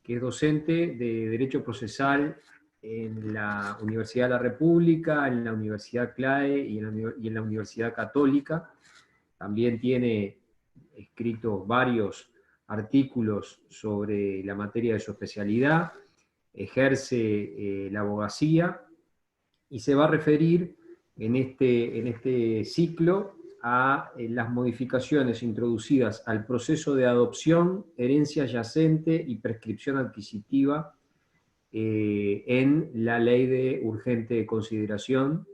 que es docente de Derecho Procesal en la Universidad de la República, en la Universidad CLAE y en la Universidad Católica. También tiene escritos varios artículos sobre la materia de su especialidad, ejerce la abogacía y se va a referir en este ciclo a las modificaciones introducidas al proceso de adopción, herencia yacente y prescripción adquisitiva en la ley de urgente consideración.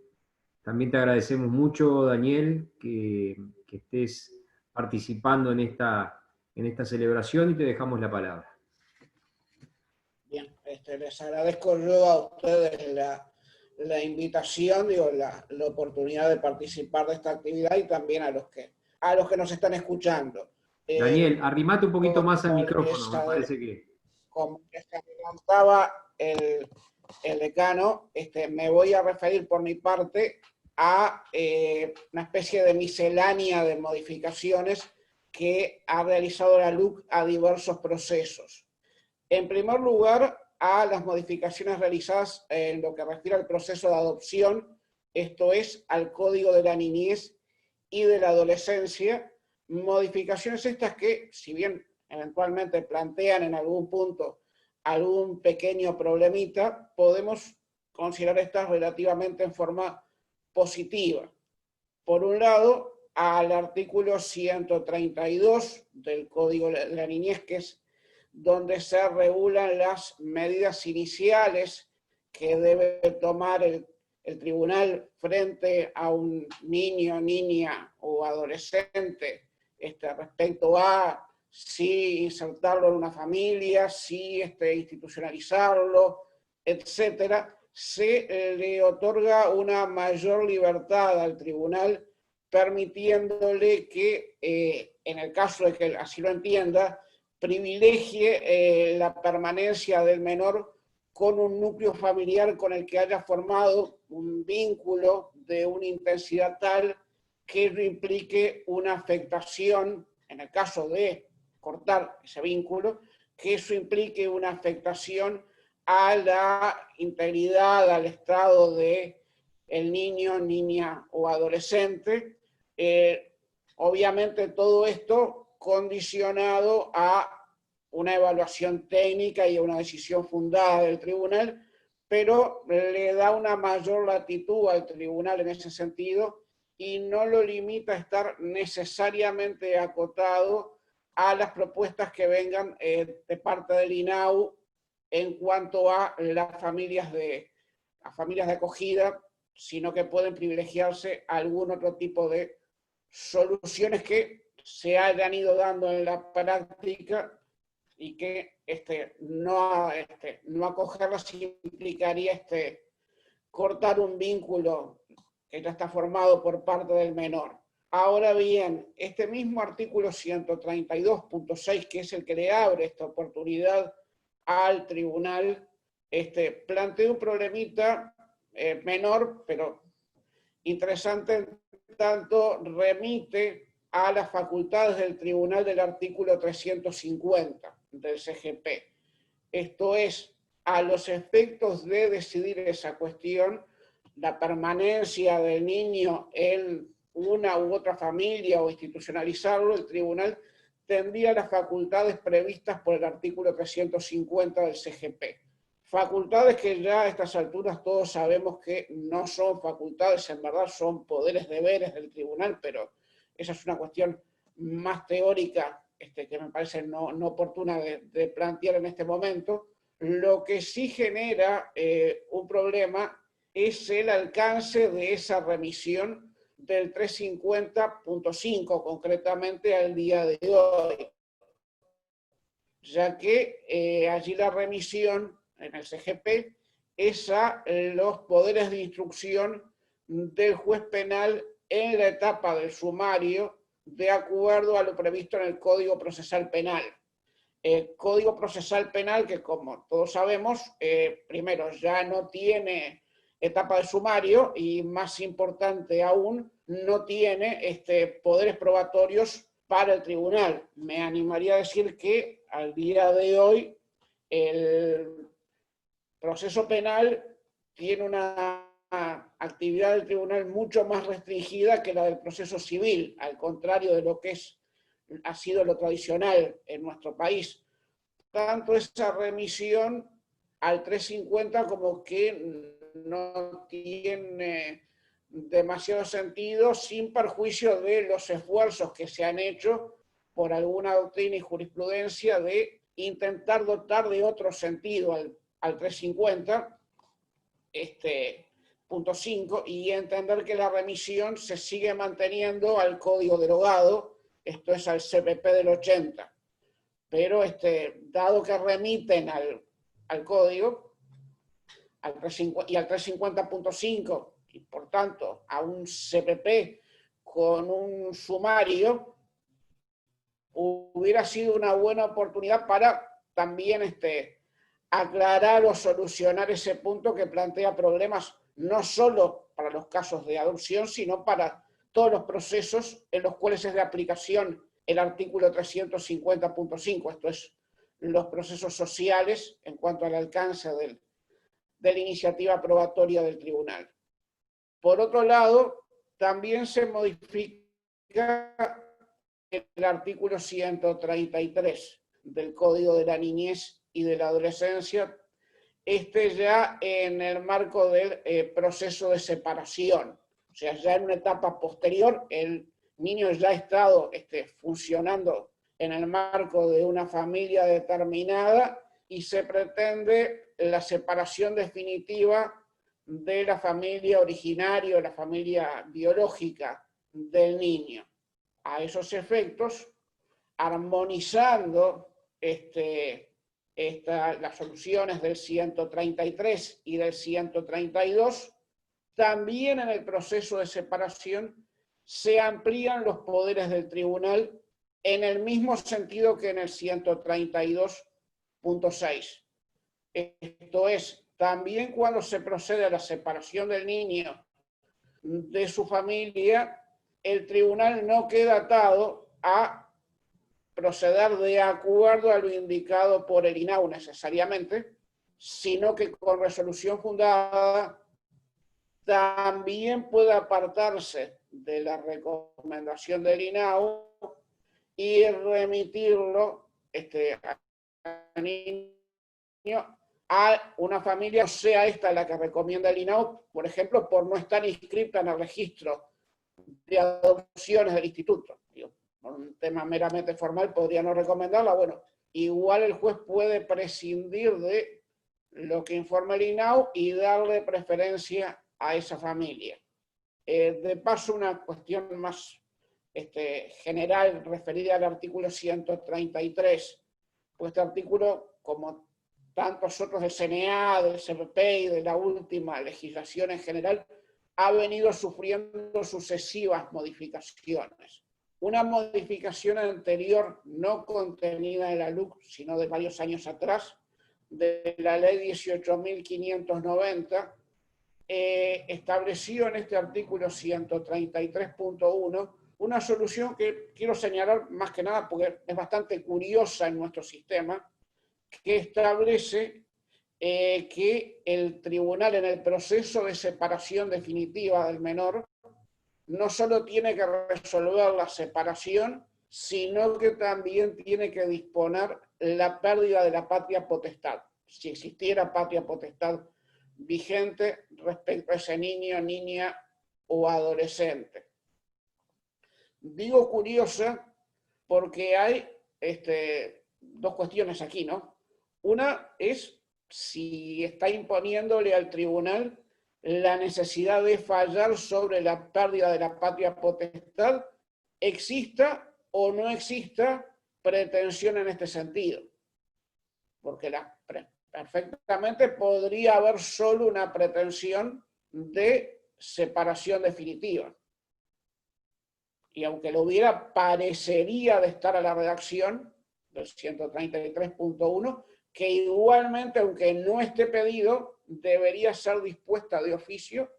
También te agradecemos mucho, Daniel, que estés participando en esta celebración y te dejamos la palabra. Bien, les agradezco yo a ustedes la invitación, la oportunidad de participar de esta actividad y también a los que nos están escuchando. Daniel, arrimate un poquito más al micrófono, me parece que... Como les adelantaba el decano, me voy a referir por mi parte a una especie de miscelánea de modificaciones que ha realizado la LUC a diversos procesos. En primer lugar, a las modificaciones realizadas en lo que refiere al proceso de adopción, esto es, al Código de la Niñez y de la Adolescencia, modificaciones estas que, si bien eventualmente plantean en algún punto algún pequeño problemita, podemos considerar estas relativamente en forma positiva. Por un lado, al artículo 132 del Código de la Niñez, que es donde se regulan las medidas iniciales que debe tomar el tribunal frente a un niño, niña o adolescente respecto a si insertarlo en una familia, si institucionalizarlo, etcétera, se le otorga una mayor libertad al tribunal, permitiéndole que, en el caso de que así lo entienda, privilegie la permanencia del menor con un núcleo familiar con el que haya formado un vínculo de una intensidad tal que no implique una afectación, en el caso de cortar ese vínculo, que eso implique una afectación a la integridad, al estado de el niño, niña o adolescente. Obviamente todo esto condicionado a una evaluación técnica y una decisión fundada del tribunal, pero le da una mayor latitud al tribunal en ese sentido y no lo limita a estar necesariamente acotado a las propuestas que vengan de parte del INAU en cuanto a las familias de acogida, sino que pueden privilegiarse algún otro tipo de soluciones que se hayan ido dando en la práctica y que no acogerlas implicaría cortar un vínculo que ya está formado por parte del menor. Ahora bien, este mismo artículo 132.6, que es el que le abre esta oportunidad al tribunal, plantea un problemita menor, pero interesante, tanto remite a las facultades del tribunal del artículo 350 del CGP. Esto es, a los efectos de decidir esa cuestión, la permanencia del niño en una u otra familia o institucionalizarlo, el tribunal tendría las facultades previstas por el artículo 350 del CGP. Facultades que ya a estas alturas todos sabemos que no son facultades, en verdad son poderes, deberes del tribunal, pero esa es una cuestión más teórica que me parece no oportuna de plantear en este momento. Lo que sí genera un problema es el alcance de esa remisión del 350.5, concretamente al día de hoy, ya que allí la remisión en el CGP es a los poderes de instrucción del juez penal en la etapa del sumario, de acuerdo a lo previsto en el Código Procesal Penal. El Código Procesal Penal, que como todos sabemos, primero ya no tiene etapa de sumario y, más importante aún, no tiene poderes probatorios para el tribunal. Me animaría a decir que al día de hoy el proceso penal tiene una actividad del tribunal mucho más restringida que la del proceso civil, al contrario de lo que ha sido lo tradicional en nuestro país. Tanto esa remisión al 350 como que no tiene demasiado sentido, sin perjuicio de los esfuerzos que se han hecho por alguna doctrina y jurisprudencia de intentar dotar de otro sentido al 350, punto 5, y entender que la remisión se sigue manteniendo al código derogado, esto es al CPP del 80. Pero dado que remiten al código y al 350.5, y por tanto a un CPP con un sumario, hubiera sido una buena oportunidad para también aclarar o solucionar ese punto que plantea problemas no solo para los casos de adopción, sino para todos los procesos en los cuales es de aplicación el artículo 350.5, esto es, los procesos sociales en cuanto al alcance de la iniciativa probatoria del tribunal. Por otro lado, también se modifica el artículo 133 del Código de la Niñez y de la Adolescencia, ya en el marco del proceso de separación, o sea, ya en una etapa posterior, el niño ya ha estado funcionando en el marco de una familia determinada y se pretende la separación definitiva de la familia originaria o la familia biológica del niño. A esos efectos, armonizando las soluciones del 133 y del 132, también en el proceso de separación se amplían los poderes del tribunal en el mismo sentido que en el 132.6. Esto es, también cuando se procede a la separación del niño de su familia, el tribunal no queda atado a proceder de acuerdo a lo indicado por el INAU necesariamente, sino que con resolución fundada también puede apartarse de la recomendación del INAU y remitirlo niño a una familia, no sea esta la que recomienda el INAO, por ejemplo, por no estar inscrita en el registro de adopciones del instituto. Por un tema meramente formal podría no recomendarla. Bueno, igual el juez puede prescindir de lo que informa el INAO y darle preferencia a esa familia. De paso, una cuestión más general referida al artículo 133, pues este artículo, como tantos otros del CNA, del CPP y de la última legislación en general, ha venido sufriendo sucesivas modificaciones. Una modificación anterior, no contenida en la LUC, sino de varios años atrás, de la ley 18.590, estableció en este artículo 133.1 una solución que quiero señalar más que nada porque es bastante curiosa en nuestro sistema, que establece que el tribunal en el proceso de separación definitiva del menor no solo tiene que resolver la separación, sino que también tiene que disponer la pérdida de la patria potestad, si existiera patria potestad vigente respecto a ese niño, niña o adolescente. Digo curiosa porque hay dos cuestiones aquí, ¿no? Una es si está imponiéndole al tribunal la necesidad de fallar sobre la pérdida de la patria potestad, exista o no exista pretensión en este sentido. Porque perfectamente podría haber solo una pretensión de separación definitiva. Y aunque lo hubiera, parecería de estar a la redacción del 133.1, que igualmente, aunque no esté pedido, debería ser dispuesta de oficio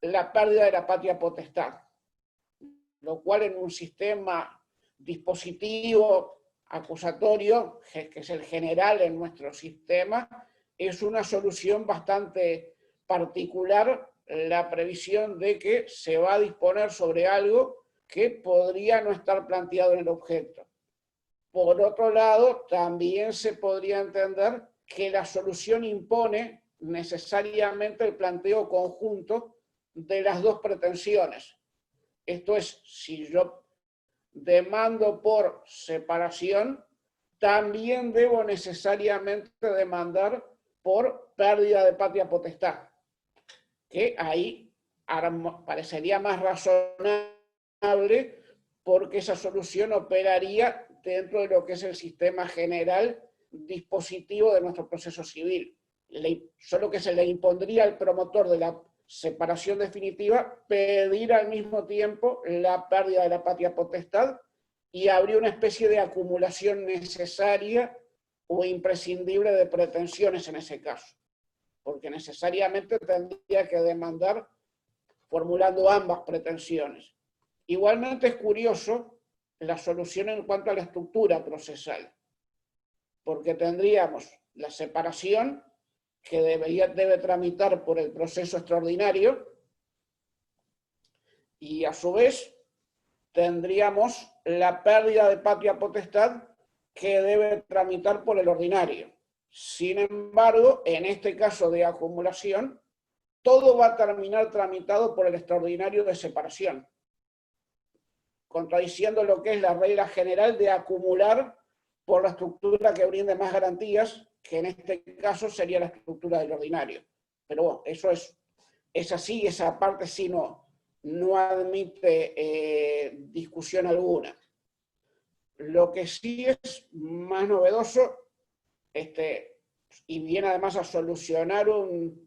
la pérdida de la patria potestad. Lo cual en un sistema dispositivo acusatorio, que es el general en nuestro sistema, es una solución bastante particular la previsión de que se va a disponer sobre algo que podría no estar planteado en el objeto. Por otro lado, también se podría entender que la solución impone necesariamente el planteo conjunto de las dos pretensiones. Esto es, si yo demando por separación, también debo necesariamente demandar por pérdida de patria potestad, que ahí parecería más razonable porque esa solución operaría dentro de lo que es el sistema general dispositivo de nuestro proceso civil. Solo que se le impondría al promotor de la separación definitiva pedir al mismo tiempo la pérdida de la patria potestad y habría una especie de acumulación necesaria o imprescindible de pretensiones en ese caso, porque necesariamente tendría que demandar formulando ambas pretensiones. Igualmente es curioso la solución en cuanto a la estructura procesal, porque tendríamos la separación que debe tramitar por el proceso extraordinario y a su vez tendríamos la pérdida de patria potestad que debe tramitar por el ordinario. Sin embargo, en este caso de acumulación, todo va a terminar tramitado por el extraordinario de separación, contradiciendo lo que es la regla general de acumular por la estructura que brinde más garantías, que en este caso sería la estructura del ordinario. Pero bueno, eso es así, esa parte sí no admite discusión alguna. Lo que sí es más novedoso, y viene además a solucionar un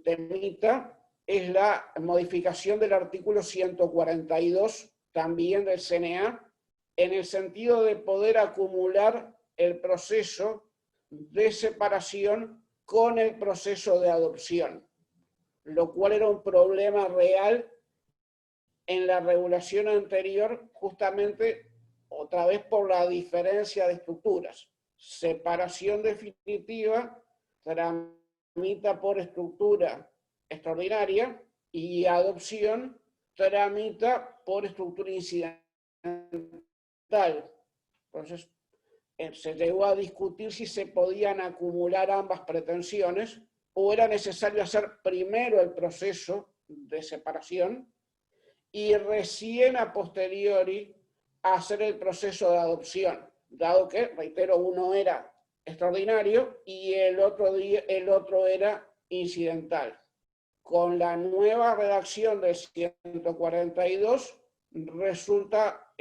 temita, es la modificación del artículo 142, también del CNA, en el sentido de poder acumular el proceso de separación con el proceso de adopción, lo cual era un problema real en la regulación anterior, justamente otra vez por la diferencia de estructuras. Separación definitiva tramita por estructura extraordinaria y adopción tramita por estructura incidental. Entonces, se llegó a discutir si se podían acumular ambas pretensiones o era necesario hacer primero el proceso de separación y recién a posteriori hacer el proceso de adopción, dado que, reitero, uno era extraordinario y el otro era incidental. Con la nueva redacción del 142 resulta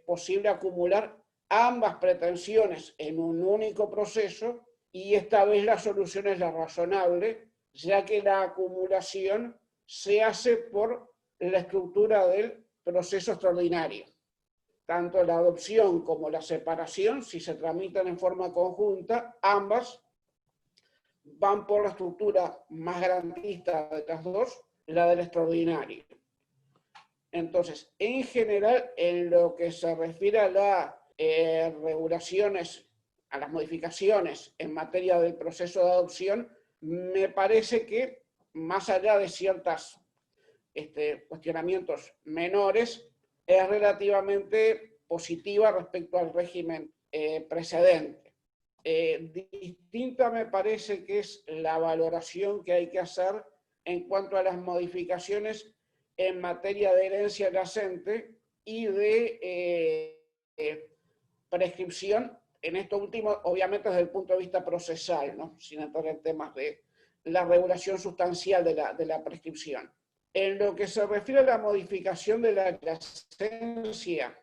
posible acumular ambas pretensiones en un único proceso y esta vez la solución es la razonable, ya que la acumulación se hace por la estructura del proceso extraordinario. Tanto la adopción como la separación, si se tramitan en forma conjunta, ambas van por la estructura más garantista de las dos, la del extraordinario. Entonces, en general, en lo que se refiere a las regulaciones, a las modificaciones en materia del proceso de adopción, me parece que, más allá de ciertos cuestionamientos menores, es relativamente positiva respecto al régimen precedente. Distinta me parece que es la valoración que hay que hacer en cuanto a las modificaciones en materia de herencia yacente y de prescripción, en esto último, obviamente desde el punto de vista procesal, ¿no? Sin entrar en temas de la regulación sustancial de la prescripción. En lo que se refiere a la modificación de la yacencia,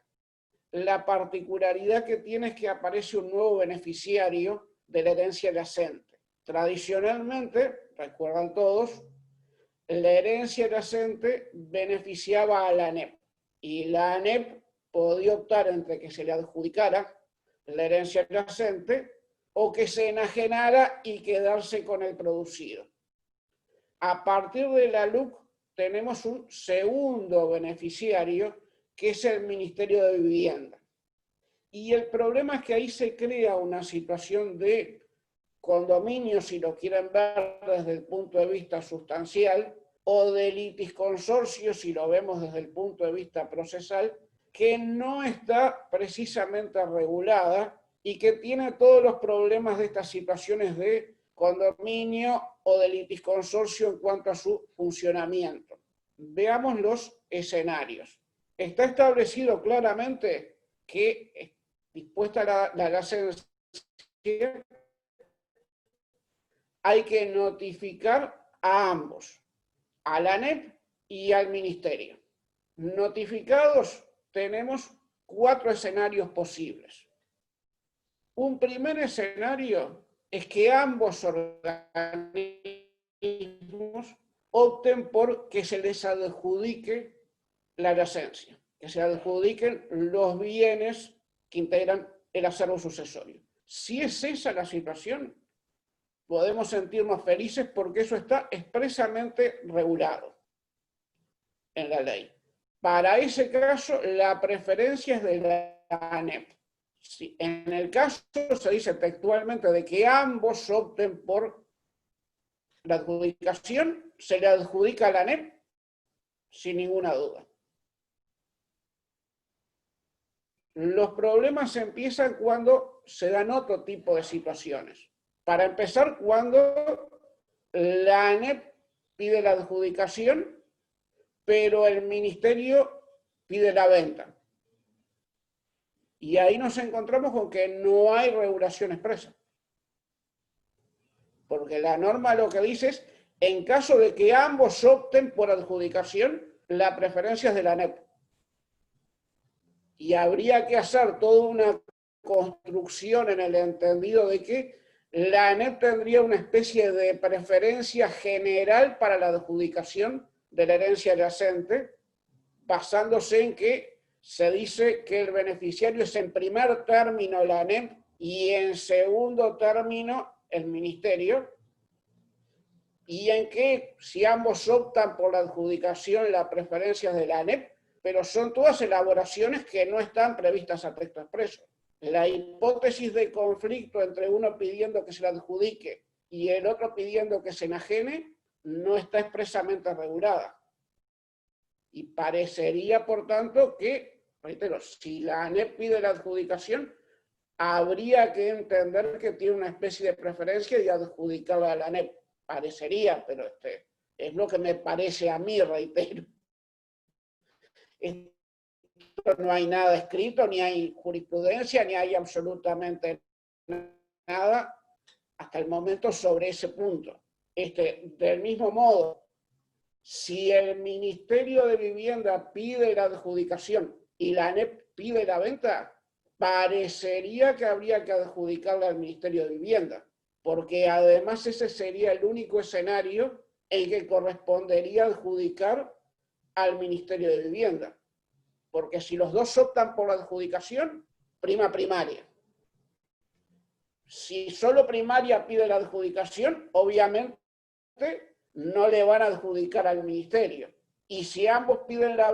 la particularidad que tiene es que aparece un nuevo beneficiario de la herencia yacente. Tradicionalmente, recuerdan todos, la herencia yacente beneficiaba a la ANEP y la ANEP podía optar entre que se le adjudicara la herencia yacente o que se enajenara y quedarse con el producido. A partir de la LUC tenemos un segundo beneficiario que es el Ministerio de Vivienda. Y el problema es que ahí se crea una situación de condominio, si lo quieren ver desde el punto de vista sustancial, o de litisconsorcio, si lo vemos desde el punto de vista procesal, que no está precisamente regulada y que tiene todos los problemas de estas situaciones de condominio o de litisconsorcio en cuanto a su funcionamiento. Veamos los escenarios. Está establecido claramente que, dispuesta la yacencia, hay que notificar a ambos, a la ANEP y al Ministerio. Notificados tenemos 4 escenarios posibles. Un primer escenario es que ambos organismos opten por que se les adjudique la yacencia, que se adjudiquen los bienes que integran el acervo sucesorio. Si es esa la situación, podemos sentirnos felices porque eso está expresamente regulado en la ley. Para ese caso, la preferencia es de la ANEP. Si en el caso se dice textualmente de que ambos opten por la adjudicación, se le adjudica a la ANEP sin ninguna duda. Los problemas empiezan cuando se dan otro tipo de situaciones. Para empezar, cuando la ANEP pide la adjudicación, pero el Ministerio pide la venta. Y ahí nos encontramos con que no hay regulación expresa. Porque la norma lo que dice es, en caso de que ambos opten por adjudicación, la preferencia es de la ANEP. Y habría que hacer toda una construcción en el entendido de que la ANEP tendría una especie de preferencia general para la adjudicación de la herencia yacente, basándose en que se dice que el beneficiario es en primer término la ANEP y en segundo término el Ministerio, y en que si ambos optan por la adjudicación, la preferencia es de la ANEP, pero son todas elaboraciones que no están previstas a texto expreso. La hipótesis de conflicto entre uno pidiendo que se le adjudique y el otro pidiendo que se enajene no está expresamente regulada. Y parecería, por tanto, que, reitero, si la ANEP pide la adjudicación, habría que entender que tiene una especie de preferencia y adjudicarla a la ANEP. Parecería, pero es lo que me parece a mí, reitero. No hay nada escrito, ni hay jurisprudencia, ni hay absolutamente nada hasta el momento sobre ese punto. Del mismo modo, si el Ministerio de Vivienda pide la adjudicación y la ANEP pide la venta, parecería que habría que adjudicarla al Ministerio de Vivienda, porque además ese sería el único escenario en que correspondería adjudicar al Ministerio de Vivienda. Porque si los dos optan por la adjudicación, prima primaria. Si solo primaria pide la adjudicación, obviamente no le van a adjudicar al ministerio. Y si ambos piden la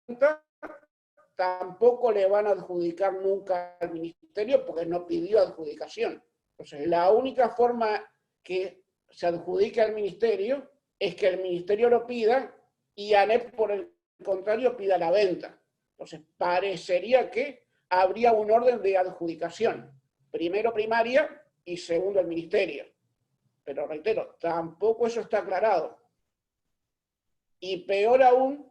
venta, tampoco le van a adjudicar nunca al ministerio porque no pidió adjudicación. Entonces, la única forma que se adjudique al ministerio es que el ministerio lo pida y ANEP, por el contrario, pida la venta. Entonces, parecería que habría un orden de adjudicación. Primero primaria y segundo el ministerio. Pero reitero, tampoco eso está aclarado. Y peor aún,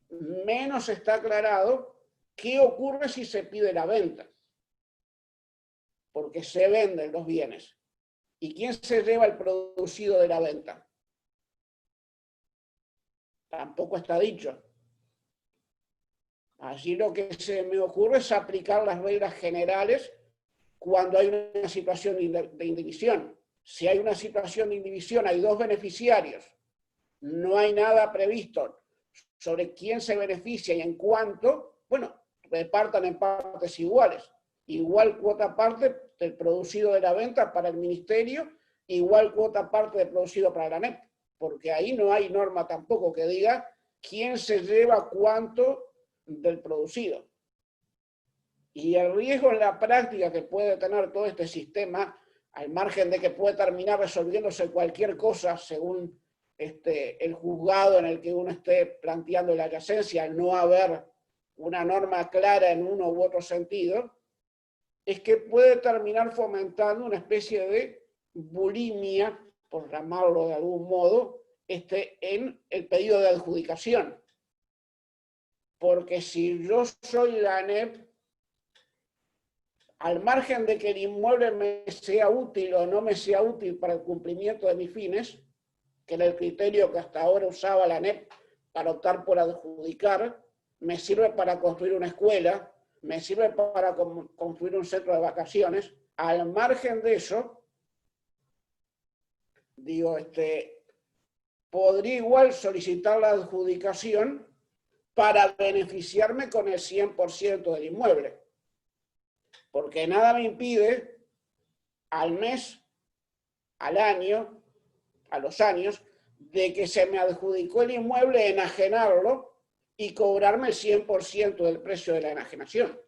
menos está aclarado qué ocurre si se pide la venta. Porque se venden los bienes. ¿Y quién se lleva el producido de la venta? Tampoco está dicho. Allí lo que se me ocurre es aplicar las reglas generales cuando hay una situación de indivisión. Si hay una situación de indivisión, hay dos beneficiarios, no hay nada previsto sobre quién se beneficia y en cuánto, bueno, repartan en partes iguales. Igual cuota parte del producido de la venta para el ministerio, igual cuota parte del producido para la ANEP, porque ahí no hay norma tampoco que diga quién se lleva cuánto del producido. Y el riesgo en la práctica que puede tener todo este sistema, al margen de que puede terminar resolviéndose cualquier cosa según el juzgado en el que uno esté planteando la adyacencia, al no haber una norma clara en uno u otro sentido, es que puede terminar fomentando una especie de bulimia, por llamarlo de algún modo, en el pedido de adjudicación. Porque si yo soy la ANEP, al margen de que el inmueble me sea útil o no me sea útil para el cumplimiento de mis fines, que era el criterio que hasta ahora usaba la ANEP para optar por adjudicar, me sirve para construir una escuela, me sirve para construir un centro de vacaciones, al margen de eso, digo, podría igual solicitar la adjudicación para beneficiarme con el 100% del inmueble. Porque nada me impide al mes, al año, a los años, de que se me adjudicó el inmueble, enajenarlo y cobrarme el 100% del precio de la enajenación.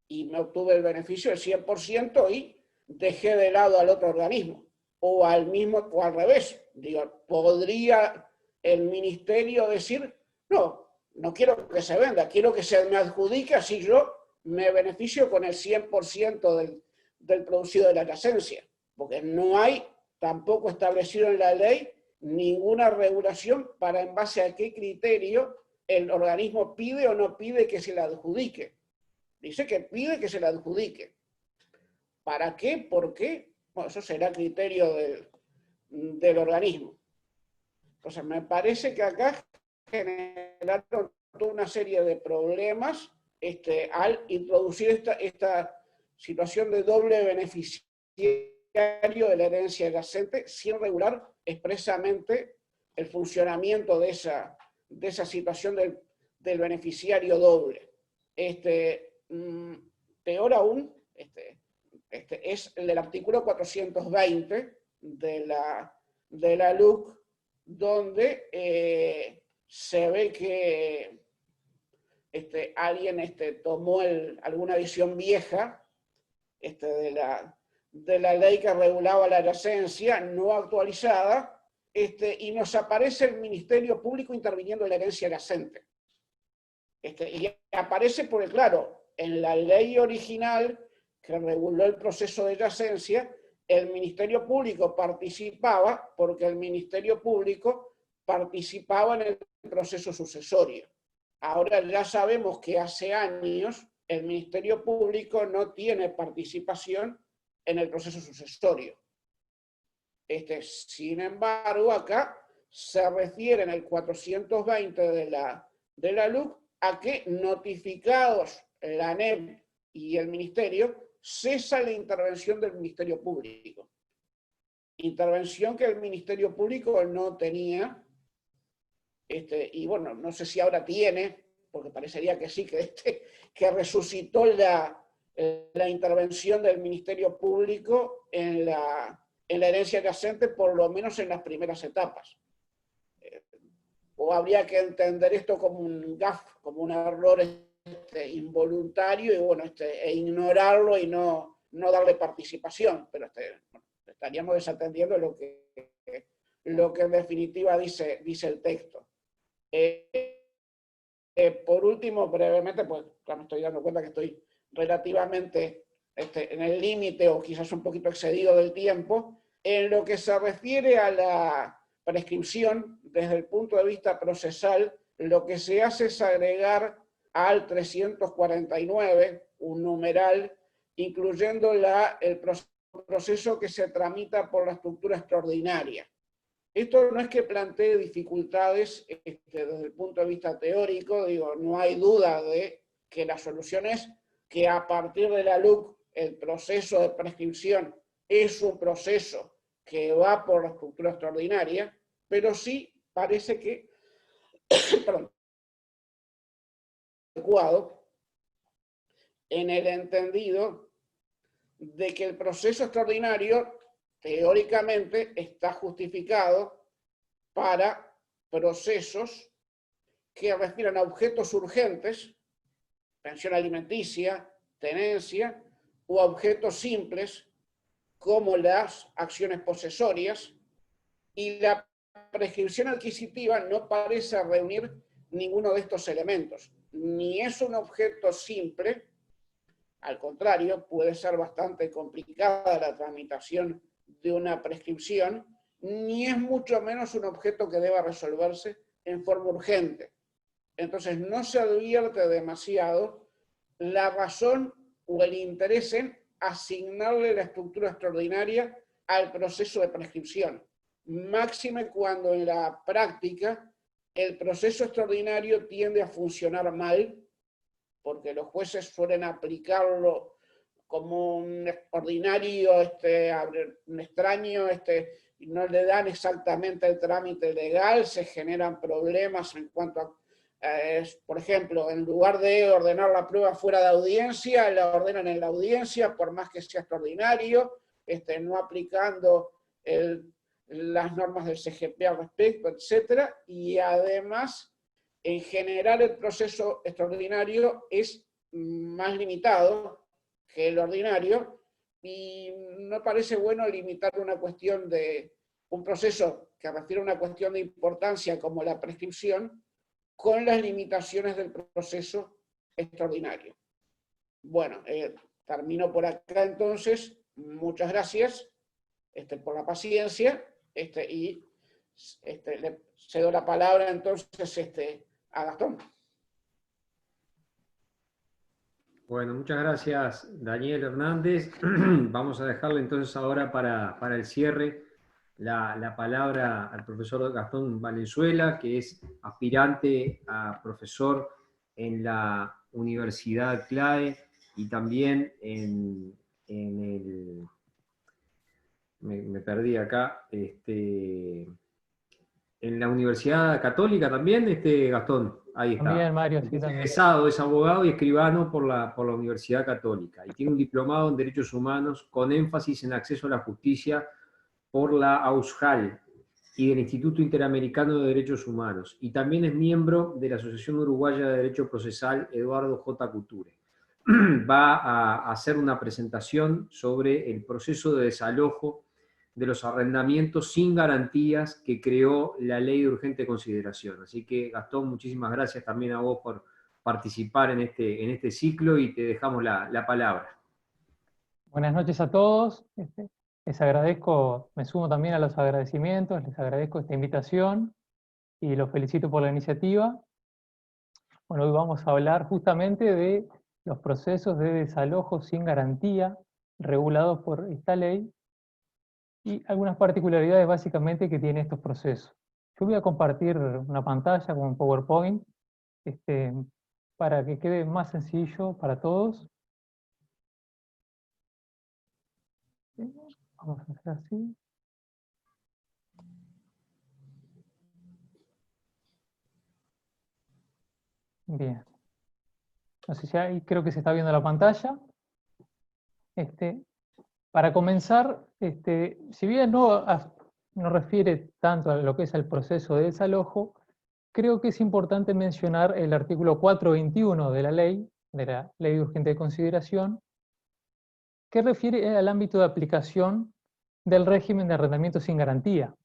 Y me obtuve el beneficio del 100% y dejé de lado al otro organismo. O al mismo, o al revés. Digo, podría el ministerio decir, no quiero que se venda, quiero que se me adjudique, así yo me beneficio con el 100% del producido de la adyacencia. Porque no hay tampoco establecido en la ley ninguna regulación para en base a qué criterio el organismo pide o no pide que se le adjudique. Dice que pide que se le adjudique. ¿Para qué? ¿Por qué? Bueno, eso será criterio del organismo. Entonces, me parece que acá generaron toda una serie de problemas al introducir esta situación de doble beneficiario de la herencia adyacente sin regular expresamente el funcionamiento de esa situación del beneficiario doble. Peor aún, es el del artículo 420 de la LUC, donde se ve que alguien tomó alguna visión vieja de la ley que regulaba la adyacencia, no actualizada, y nos aparece el Ministerio Público interviniendo en la herencia adyacente. Y aparece porque, claro, en la ley original que reguló el proceso de yacencia, el Ministerio Público participaba porque el Ministerio Público participaba en el proceso sucesorio. Ahora ya sabemos que hace años el Ministerio Público no tiene participación en el proceso sucesorio. Sin embargo, acá se refiere en el 420 de la LUC a que notificados la ANEP y el Ministerio, cesa la intervención del Ministerio Público. Intervención que el Ministerio Público no tenía, y bueno, no sé si ahora tiene, porque parecería que sí, que resucitó la intervención del Ministerio Público en la herencia yacente, por lo menos en las primeras etapas. O habría que entender esto como un gaf, como un error involuntario, y bueno, e ignorarlo y no darle participación, pero bueno, estaríamos desatendiendo lo que en definitiva dice el texto. Por último, brevemente, pues ya me estoy dando cuenta que estoy relativamente en el límite o quizás un poquito excedido del tiempo. En lo que se refiere a la prescripción, desde el punto de vista procesal, lo que se hace es agregar al 349 un numeral, incluyendo el proceso que se tramita por la estructura extraordinaria. Esto no es que plantee dificultades desde el punto de vista teórico, digo, no hay duda de que la solución es que a partir de la LUC el proceso de prescripción es un proceso que va por la estructura extraordinaria, pero sí parece que perdón, adecuado en el entendido de que el proceso extraordinario teóricamente está justificado para procesos que refieren a objetos urgentes, pensión alimenticia, tenencia, u objetos simples como las acciones posesorias, y la prescripción adquisitiva no parece reunir ninguno de estos elementos. Ni es un objeto simple, al contrario, puede ser bastante complicada la tramitación de una prescripción, ni es mucho menos un objeto que deba resolverse en forma urgente. Entonces no se advierte demasiado la razón o el interés en asignarle la estructura extraordinaria al proceso de prescripción. Máxime cuando en la práctica el proceso extraordinario tiende a funcionar mal, porque los jueces suelen aplicarlo como un ordinario, un extraño, y no le dan exactamente el trámite legal, se generan problemas en cuanto a, por ejemplo, en lugar de ordenar la prueba fuera de audiencia, la ordenan en la audiencia, por más que sea extraordinario, no aplicando las normas del CGP al respecto, etc. Y además, en general, el proceso extraordinario es más limitado que el ordinario, y no parece bueno limitar un proceso que refiere a una cuestión de importancia como la prescripción con las limitaciones del proceso extraordinario. Bueno, termino por acá entonces. Muchas gracias por la paciencia, y le cedo la palabra entonces a Gastón. Bueno, muchas gracias, Daniel Hernández. Vamos a dejarle entonces ahora para el cierre la palabra al profesor Gastón Valenzuela, que es aspirante a profesor en la Universidad CLAE y también en el... Me perdí acá. En la Universidad Católica también, Gastón. Ahí está. También, Mario. Es egresado, es abogado y escribano por la Universidad Católica. Y tiene un diplomado en Derechos Humanos con énfasis en acceso a la justicia por la AUSJAL y del Instituto Interamericano de Derechos Humanos. Y también es miembro de la Asociación Uruguaya de Derecho Procesal Eduardo J. Couture. Va a hacer una presentación sobre el proceso de desalojo de los arrendamientos sin garantías que creó la Ley de Urgente Consideración. Así que, Gastón, muchísimas gracias también a vos participar en este ciclo y te dejamos la palabra. Buenas noches a todos. Les agradezco, me sumo también a los agradecimientos, les agradezco esta invitación y los felicito por la iniciativa. Bueno, hoy vamos a hablar justamente de los procesos de desalojo sin garantía regulados por esta ley y algunas particularidades básicamente que tienen estos procesos. Yo voy a compartir una pantalla con un PowerPoint para que quede más sencillo para todos. Vamos a hacer así. Bien. No sé si ahí creo que se está viendo la pantalla. Para comenzar, si bien no refiere tanto a lo que es el proceso de desalojo, creo que es importante mencionar el artículo 421 de la Ley de Urgente de Consideración, que refiere al ámbito de aplicación del régimen de arrendamiento sin garantía.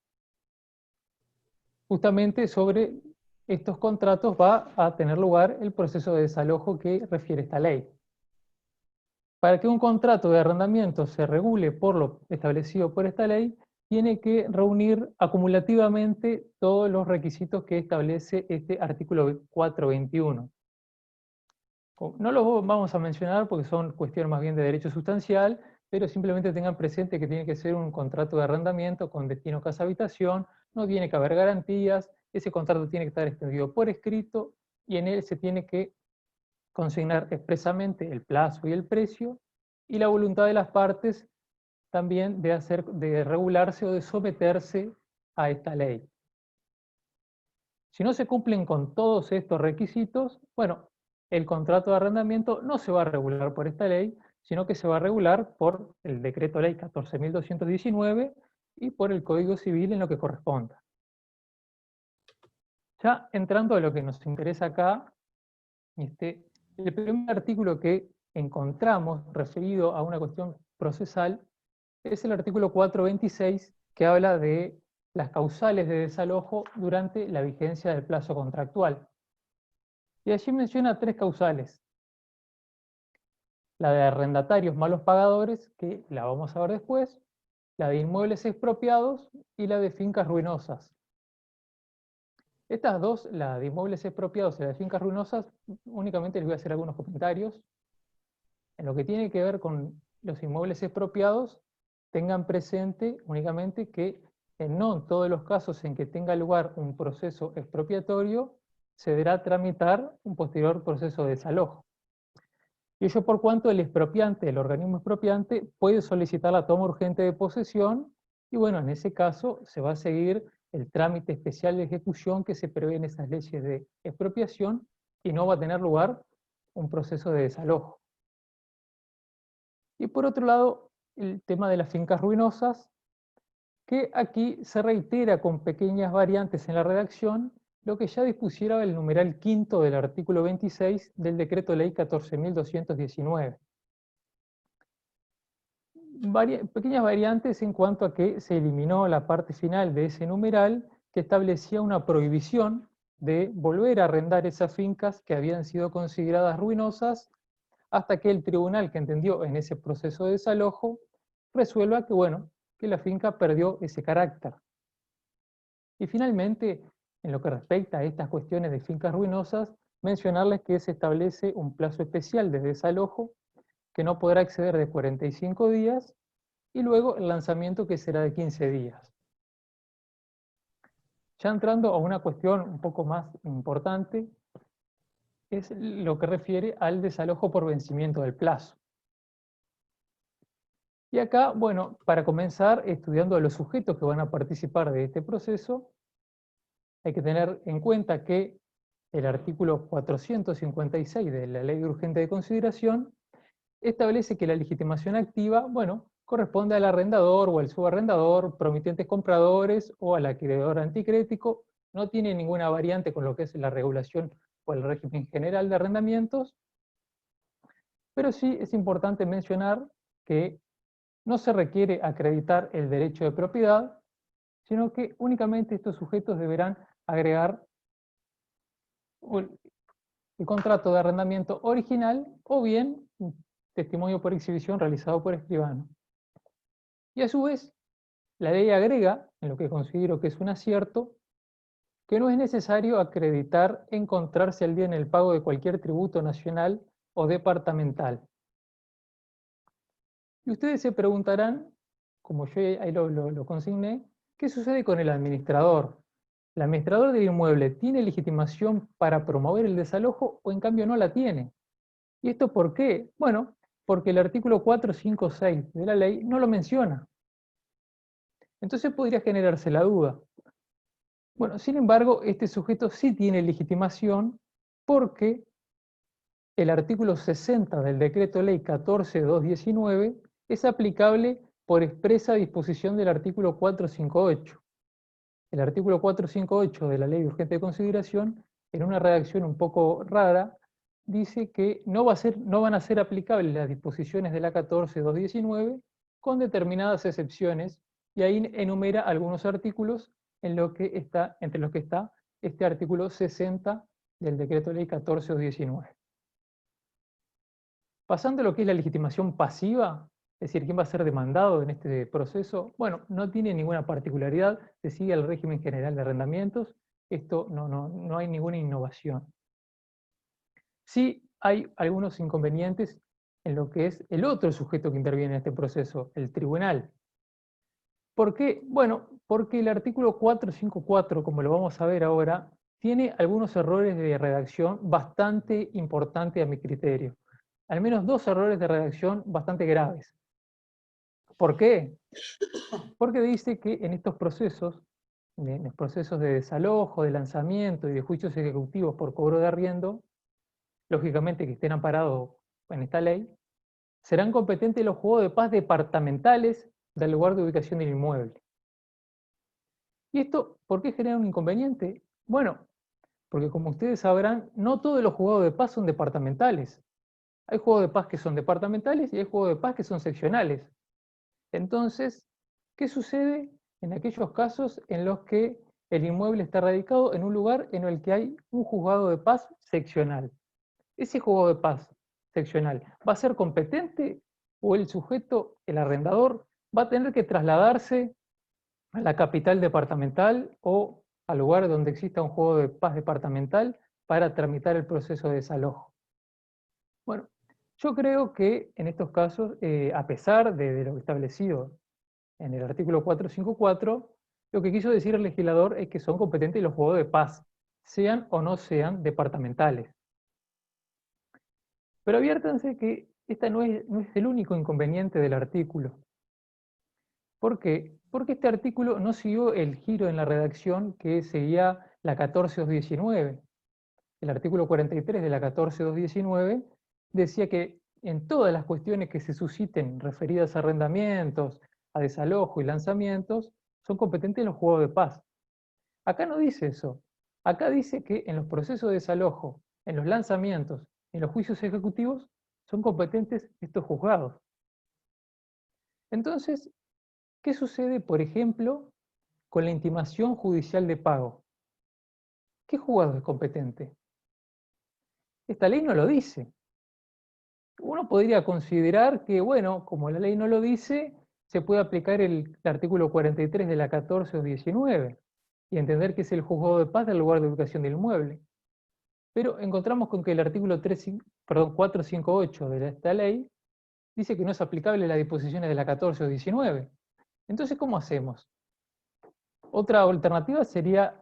Justamente sobre estos contratos va a tener lugar el proceso de desalojo que refiere esta ley. Para que un contrato de arrendamiento se regule por lo establecido por esta ley, tiene que reunir acumulativamente todos los requisitos que establece este artículo 421. No los vamos a mencionar porque son cuestiones más bien de derecho sustancial, pero simplemente tengan presente que tiene que ser un contrato de arrendamiento con destino casa-habitación, no tiene que haber garantías, ese contrato tiene que estar extendido por escrito y en él se tiene que consignar expresamente el plazo y el precio y la voluntad de las partes también de regularse o de someterse a esta ley. Si no se cumplen con todos estos requisitos, bueno, el contrato de arrendamiento no se va a regular por esta ley, sino que se va a regular por el Decreto Ley 14.219 y por el Código Civil en lo que corresponda. Ya entrando a lo que nos interesa acá, el primer artículo que encontramos referido a una cuestión procesal es el artículo 426, que habla de las causales de desalojo durante la vigencia del plazo contractual. Y allí menciona 3 causales. La de arrendatarios malos pagadores, que la vamos a ver después, la de inmuebles expropiados y la de fincas ruinosas. Estas dos, la de inmuebles expropiados y la de fincas ruinosas, únicamente les voy a hacer algunos comentarios. En lo que tiene que ver con los inmuebles expropiados, tengan presente únicamente que no en todos los casos en que tenga lugar un proceso expropiatorio, se deberá tramitar un posterior proceso de desalojo. Y ello por cuanto el expropiante, el organismo expropiante, puede solicitar la toma urgente de posesión, y bueno, en ese caso se va a seguir el trámite especial de ejecución que se prevé en esas leyes de expropiación, y no va a tener lugar un proceso de desalojo. Y por otro lado, el tema de las fincas ruinosas, que aquí se reitera con pequeñas variantes en la redacción, lo que ya dispusiera el numeral quinto del artículo 26 del Decreto Ley 14.219. Pequeñas variantes en cuanto a que se eliminó la parte final de ese numeral que establecía una prohibición de volver a arrendar esas fincas que habían sido consideradas ruinosas hasta que el tribunal que entendió en ese proceso de desalojo resuelva que, bueno, que la finca perdió ese carácter. Y finalmente, en lo que respecta a estas cuestiones de fincas ruinosas, mencionarles que se establece un plazo especial de desalojo que no podrá exceder de 45 días y luego el lanzamiento que será de 15 días. Ya entrando a una cuestión un poco más importante, es lo que refiere al desalojo por vencimiento del plazo. Y acá, bueno, para comenzar estudiando a los sujetos que van a participar de este proceso, hay que tener en cuenta que el artículo 456 de la Ley de Urgente de Consideración establece que la legitimación activa, bueno, corresponde al arrendador o al subarrendador, promitentes compradores o al acreedor anticrético, no tiene ninguna variante con lo que es la regulación o el régimen general de arrendamientos, pero sí es importante mencionar que no se requiere acreditar el derecho de propiedad, sino que únicamente estos sujetos deberán agregar el contrato de arrendamiento original o bien un testimonio por exhibición realizado por escribano. Y a su vez, la ley agrega, en lo que considero que es un acierto, que no es necesario acreditar encontrarse al día en el pago de cualquier tributo nacional o departamental. Y ustedes se preguntarán, como yo ahí lo consigné, ¿qué sucede con el administrador? ¿El administrador del inmueble tiene legitimación para promover el desalojo o en cambio no la tiene? ¿Y esto por qué? Bueno, porque el artículo 456 de la ley no lo menciona. Entonces podría generarse la duda. Bueno, sin embargo, este sujeto sí tiene legitimación porque el artículo 60 del decreto ley 14.219 es aplicable por expresa disposición del artículo 458. El artículo 458 de la ley de urgente consideración, en una redacción un poco rara, dice que no van a ser aplicables las disposiciones de la 14.219 con determinadas excepciones, y ahí enumera algunos artículos entre los que está este artículo 60 del decreto ley 14.219. Pasando a lo que es la legitimación pasiva, es decir, quién va a ser demandado en este proceso, bueno, no tiene ninguna particularidad, se sigue el régimen general de arrendamientos, esto no hay ninguna innovación. Sí hay algunos inconvenientes en lo que es el otro sujeto que interviene en este proceso, el tribunal. ¿Por qué? Bueno, porque el artículo 454, como lo vamos a ver ahora, tiene algunos errores de redacción bastante importantes a mi criterio. Al menos 2 errores de redacción bastante graves. ¿Por qué? Porque dice que en estos procesos, en los procesos de desalojo, de lanzamiento y de juicios ejecutivos por cobro de arriendo, lógicamente que estén amparados en esta ley, serán competentes los juzgados de paz departamentales del lugar de ubicación del inmueble. ¿Y esto por qué genera un inconveniente? Bueno, porque como ustedes sabrán, no todos los juzgados de paz son departamentales. Hay juzgados de paz que son departamentales y hay juzgados de paz que son seccionales. Entonces, ¿qué sucede en aquellos casos en los que el inmueble está radicado en un lugar en el que hay un juzgado de paz seccional? ¿Ese juzgado de paz seccional va a ser competente o el sujeto, el arrendador, va a tener que trasladarse a la capital departamental o al lugar donde exista un juzgado de paz departamental para tramitar el proceso de desalojo? Bueno, yo creo que en estos casos, a pesar de lo establecido en el artículo 454, lo que quiso decir el legislador es que son competentes los juzgados de paz, sean o no sean departamentales. Pero adviértanse que este no es el único inconveniente del artículo. ¿Por qué? Porque este artículo no siguió el giro en la redacción que seguía la 14.219. El artículo 43 de la 14.219 decía que en todas las cuestiones que se susciten referidas a arrendamientos, a desalojo y lanzamientos, son competentes los juzgados de paz. Acá no dice eso. Acá dice que en los procesos de desalojo, en los lanzamientos, en los juicios ejecutivos, son competentes estos juzgados. Entonces, ¿qué sucede, por ejemplo, con la intimación judicial de pago? ¿Qué juzgado es competente? Esta ley no lo dice. Uno podría considerar que, bueno, como la ley no lo dice, se puede aplicar el artículo 43 de la 14.219 y entender que es el juzgado de paz del lugar de ubicación del inmueble. Pero encontramos con que el artículo 458 de esta ley dice que no es aplicable las disposiciones de la 14.219. Entonces, ¿cómo hacemos? Otra alternativa sería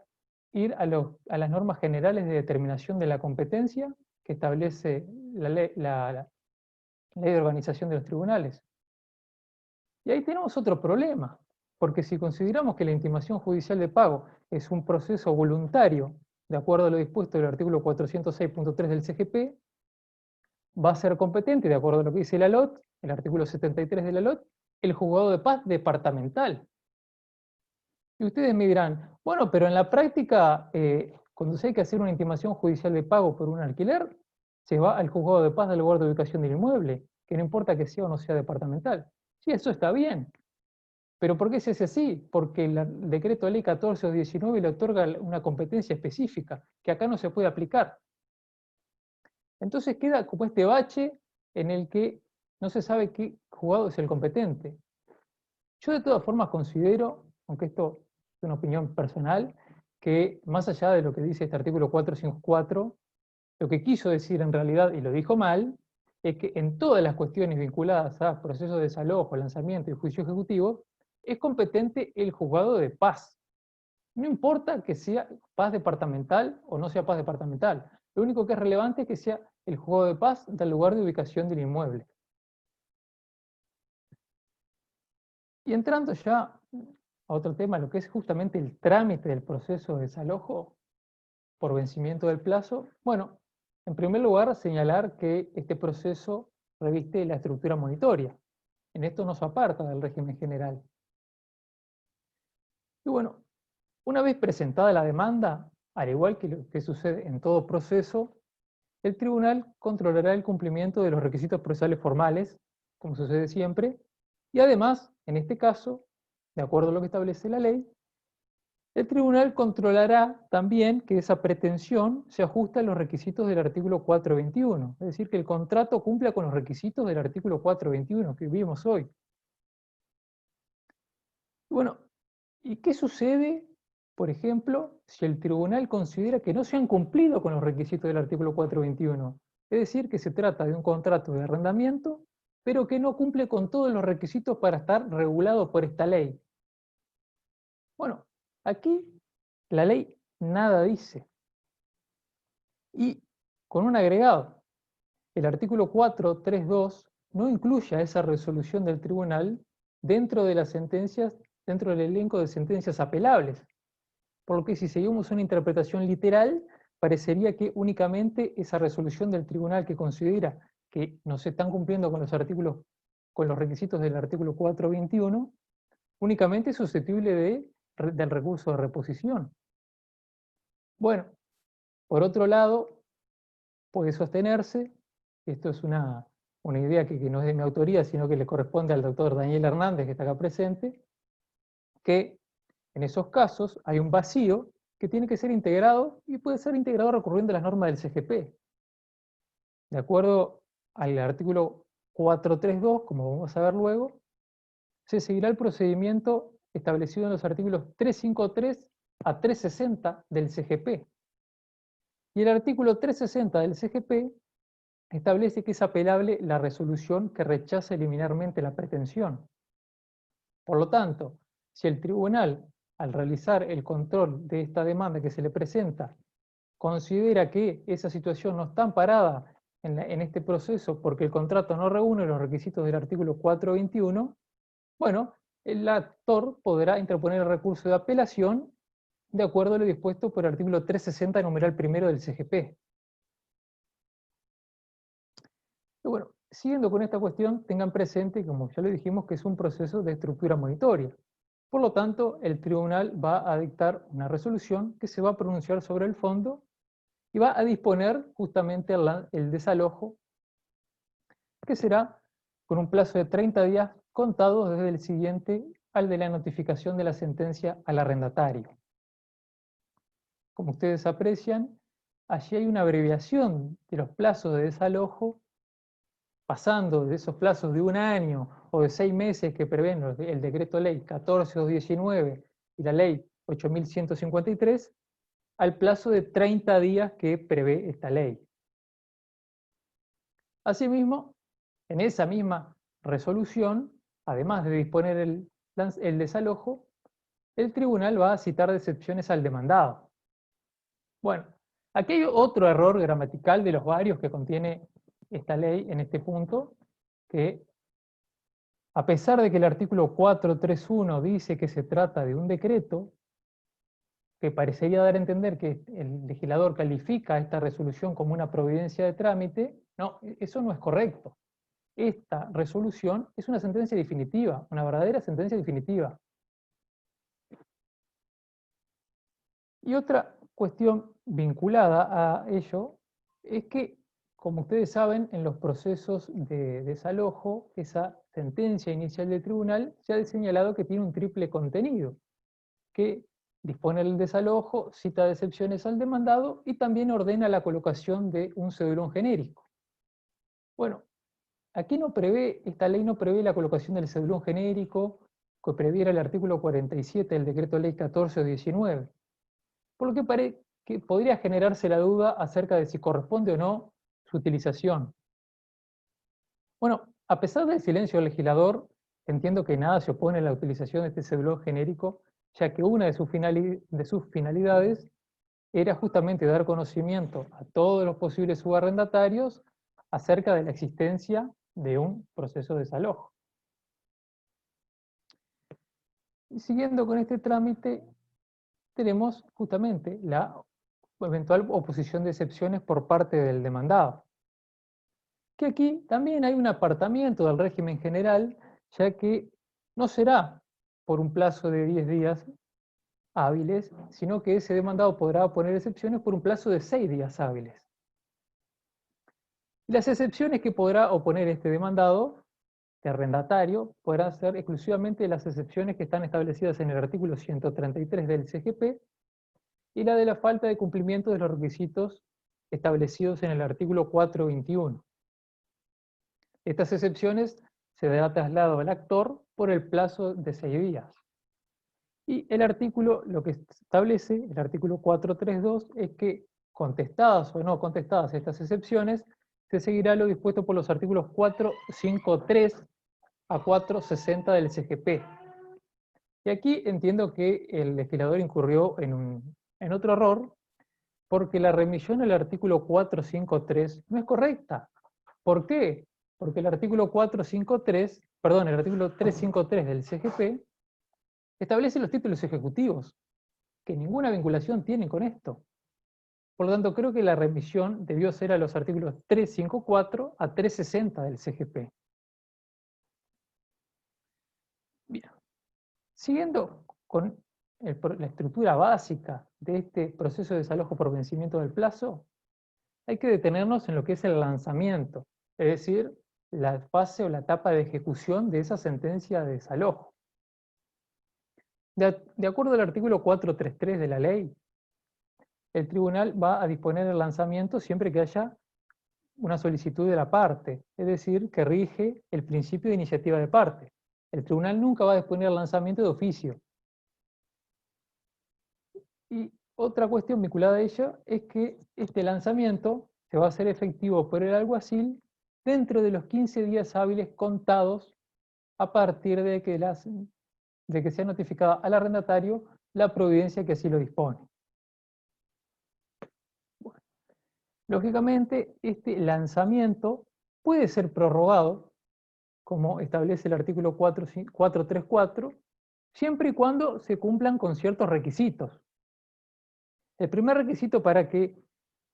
ir a las normas generales de determinación de la competencia que establece la ley de organización de los tribunales. Y ahí tenemos otro problema, porque si consideramos que la intimación judicial de pago es un proceso voluntario, de acuerdo a lo dispuesto del artículo 406.3 del CGP, va a ser competente, de acuerdo a lo que dice la LOT, el artículo 73 de la LOT, el juzgado de paz departamental. Y ustedes me dirán, bueno, pero en la práctica, cuando se hay que hacer una intimación judicial de pago por un alquiler, se va al juzgado de paz del lugar de ubicación del inmueble, que no importa que sea o no sea departamental. Sí, eso está bien. ¿Pero por qué se hace así? Porque el decreto de ley 14 o 19 le otorga una competencia específica, que acá no se puede aplicar. Entonces queda como este bache en el que no se sabe qué juzgado es el competente. Yo de todas formas considero, aunque esto es una opinión personal, que más allá de lo que dice este artículo 454, lo que quiso decir en realidad, y lo dijo mal, es que en todas las cuestiones vinculadas a procesos de desalojo, lanzamiento y juicio ejecutivo, es competente el juzgado de paz. No importa que sea paz departamental o no sea paz departamental. Lo único que es relevante es que sea el juzgado de paz del lugar de ubicación del inmueble. Y entrando ya a otro tema, lo que es justamente el trámite del proceso de desalojo por vencimiento del plazo, bueno, en primer lugar señalar que este proceso reviste la estructura monitoria. En esto no se aparta del régimen general. Y bueno, una vez presentada la demanda, al igual que lo que sucede en todo proceso, el tribunal controlará el cumplimiento de los requisitos procesales formales, como sucede siempre, y además, en este caso, de acuerdo a lo que establece la ley, el tribunal controlará también que esa pretensión se ajuste a los requisitos del artículo 421, es decir, que el contrato cumpla con los requisitos del artículo 421 que vimos hoy. Bueno, ¿y qué sucede, por ejemplo, si el tribunal considera que no se han cumplido con los requisitos del artículo 421? Es decir, que se trata de un contrato de arrendamiento, pero que no cumple con todos los requisitos para estar regulado por esta ley. Bueno, aquí la ley nada dice. Y con un agregado, el artículo 432 no incluye a esa resolución del tribunal dentro de las sentencias, dentro del elenco de sentencias apelables. Por lo que si seguimos una interpretación literal, parecería que únicamente esa resolución del tribunal que considera que no se están cumpliendo con los artículos, con los requisitos del artículo 421, únicamente es susceptible del recurso de reposición. Bueno, por otro lado, puede sostenerse, esto es una idea que no es de mi autoría, sino que le corresponde al doctor Daniel Hernández, que está acá presente, que en esos casos hay un vacío que tiene que ser integrado y puede ser integrado recurriendo a las normas del CGP. De acuerdo al artículo 432, como vamos a ver luego, se seguirá el procedimiento establecido en los artículos 353 a 360 del CGP. Y el artículo 360 del CGP establece que es apelable la resolución que rechaza liminarmente la pretensión. Por lo tanto, si el tribunal, al realizar el control de esta demanda que se le presenta, considera que esa situación no está amparada en este proceso porque el contrato no reúne los requisitos del artículo 421, bueno, el actor podrá interponer el recurso de apelación de acuerdo a lo dispuesto por el artículo 360, numeral primero del CGP. Y bueno, siguiendo con esta cuestión, tengan presente, como ya lo dijimos, que es un proceso de estructura monitoria. Por lo tanto, el tribunal va a dictar una resolución que se va a pronunciar sobre el fondo y va a disponer justamente el desalojo, que será con un plazo de 30 días contados desde el siguiente al de la notificación de la sentencia al arrendatario. Como ustedes aprecian, allí hay una abreviación de los plazos de desalojo, pasando de esos plazos de 1 año o de 6 meses que prevén el decreto ley 14.219 y la ley 8.153, al plazo de 30 días que prevé esta ley. Asimismo, en esa misma resolución, además de disponer el desalojo, el tribunal va a citar de excepciones al demandado. Bueno, aquí hay otro error gramatical de los varios que contiene esta ley en este punto, que a pesar de que el artículo 431 dice que se trata de un decreto, que parecería dar a entender que el legislador califica esta resolución como una providencia de trámite, no, eso no es correcto. Esta resolución es una sentencia definitiva, una verdadera sentencia definitiva. Y otra cuestión vinculada a ello es que, como ustedes saben, en los procesos de desalojo, esa sentencia inicial del tribunal se ha señalado que tiene un triple contenido, que dispone el desalojo, cita de excepciones al demandado y también ordena la colocación de un cedulón genérico. Bueno, aquí esta ley no prevé la colocación del cedulón genérico que previera el artículo 47 del decreto ley 14/19, por lo que podría generarse la duda acerca de si corresponde o no su utilización. Bueno, a pesar del silencio del legislador, entiendo que nada se opone a la utilización de este cedulón genérico, ya que una de sus finalidades era justamente dar conocimiento a todos los posibles subarrendatarios acerca de la existencia de un proceso de desalojo. Y siguiendo con este trámite, tenemos justamente la eventual oposición de excepciones por parte del demandado. Que aquí también hay un apartamiento del régimen general, ya que no será por un plazo de 10 días hábiles, sino que ese demandado podrá oponer excepciones por un plazo de 6 días hábiles. Y las excepciones que podrá oponer este demandado, de arrendatario, podrán ser exclusivamente las excepciones que están establecidas en el artículo 133 del CGP y la de la falta de cumplimiento de los requisitos establecidos en el artículo 421. Estas excepciones se dará traslado al actor por el plazo de 6 días. Y el artículo, lo que establece, el artículo 432, es que contestadas o no contestadas estas excepciones, se seguirá lo dispuesto por los artículos 453 a 460 del CGP. Y aquí entiendo que el legislador incurrió en otro error, porque la remisión al artículo 453 no es correcta. ¿Por qué? Porque el artículo 353 del CGP establece los títulos ejecutivos, que ninguna vinculación tienen con esto. Por lo tanto, creo que la remisión debió ser a los artículos 354 a 360 del CGP. Bien. Siguiendo con la estructura básica de este proceso de desalojo por vencimiento del plazo, hay que detenernos en lo que es el lanzamiento, es decir, la fase o la etapa de ejecución de esa sentencia de desalojo. De acuerdo al artículo 433 de la ley, el tribunal va a disponer el lanzamiento siempre que haya una solicitud de la parte, es decir, que rige el principio de iniciativa de parte. El tribunal nunca va a disponer el lanzamiento de oficio. Y otra cuestión vinculada a ello es que este lanzamiento se va a hacer efectivo por el alguacil dentro de los 15 días hábiles contados a partir de que sea notificada al arrendatario la providencia que así lo dispone. Bueno, lógicamente, este lanzamiento puede ser prorrogado, como establece el artículo 434, siempre y cuando se cumplan con ciertos requisitos. El primer requisito para que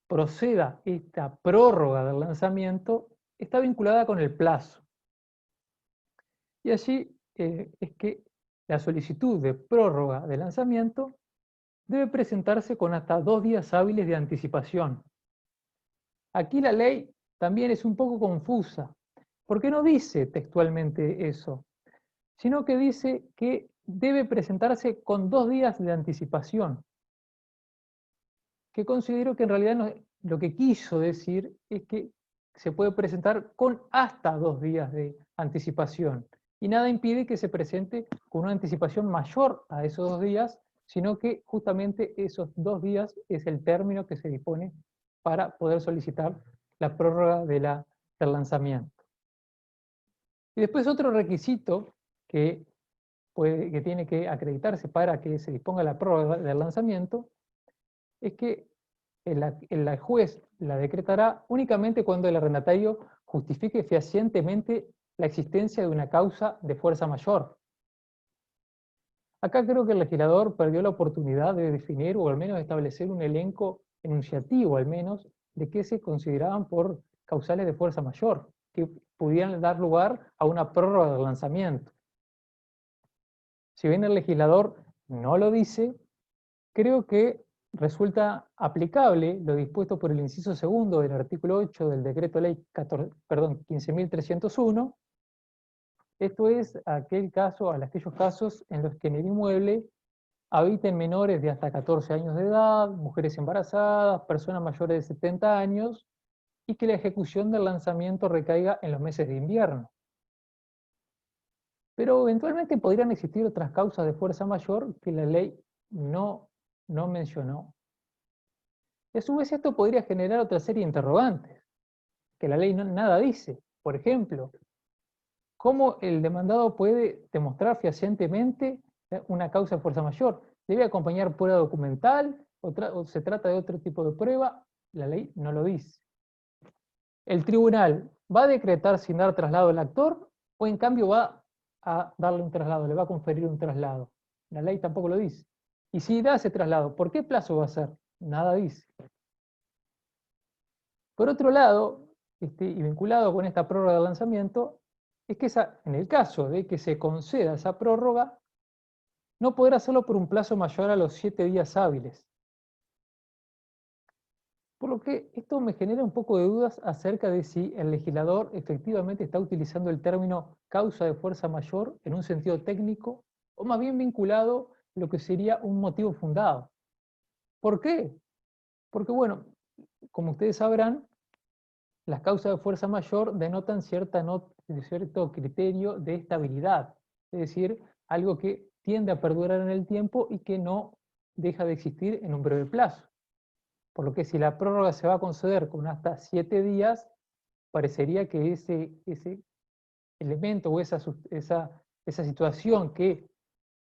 proceda esta prórroga del lanzamiento está vinculada con el plazo. Y allí es que la solicitud de prórroga de lanzamiento debe presentarse con hasta 2 días hábiles de anticipación. Aquí la ley también es un poco confusa, porque no dice textualmente eso, sino que dice que debe presentarse con 2 días de anticipación, que considero que en realidad lo que quiso decir es que se puede presentar con hasta 2 días de anticipación. Y nada impide que se presente con una anticipación mayor a esos 2 días, sino que justamente esos 2 días es el término que se dispone para poder solicitar la prórroga del lanzamiento. Y después otro requisito que tiene que acreditarse para que se disponga la prórroga del lanzamiento es que el juez la decretará únicamente cuando el arrendatario justifique fehacientemente la existencia de una causa de fuerza mayor. Acá creo que el legislador perdió la oportunidad de definir o al menos establecer un elenco enunciativo al menos de qué se consideraban por causales de fuerza mayor, que pudieran dar lugar a una prórroga del lanzamiento. Si bien el legislador no lo dice, creo que resulta aplicable lo dispuesto por el inciso segundo del artículo 8 del decreto ley 15.301. Esto es aquellos casos en los que en el inmueble habiten menores de hasta 14 años de edad, mujeres embarazadas, personas mayores de 70 años, y que la ejecución del lanzamiento recaiga en los meses de invierno. Pero eventualmente podrían existir otras causas de fuerza mayor que la ley no mencionó. Y a su vez esto podría generar otra serie de interrogantes, que la ley nada dice. Por ejemplo, ¿cómo el demandado puede demostrar fehacientemente una causa de fuerza mayor? ¿Debe acompañar prueba documental o se trata de otro tipo de prueba? La ley no lo dice. ¿El tribunal va a decretar sin dar traslado al actor o en cambio va a darle un traslado, le va a conferir un traslado? La ley tampoco lo dice. Y si da ese traslado, ¿por qué plazo va a ser? Nada dice. Por otro lado, y vinculado con esta prórroga de lanzamiento, es que en el caso de que se conceda esa prórroga, no podrá hacerlo por un plazo mayor a los 7 días hábiles. Por lo que esto me genera un poco de dudas acerca de si el legislador efectivamente está utilizando el término causa de fuerza mayor en un sentido técnico, o más bien vinculado a lo que sería un motivo fundado. ¿Por qué? Porque bueno, como ustedes sabrán, las causas de fuerza mayor denotan cierto criterio de estabilidad, es decir, algo que tiende a perdurar en el tiempo y que no deja de existir en un breve plazo. Por lo que si la prórroga se va a conceder con hasta 7 días, parecería que ese elemento o esa situación que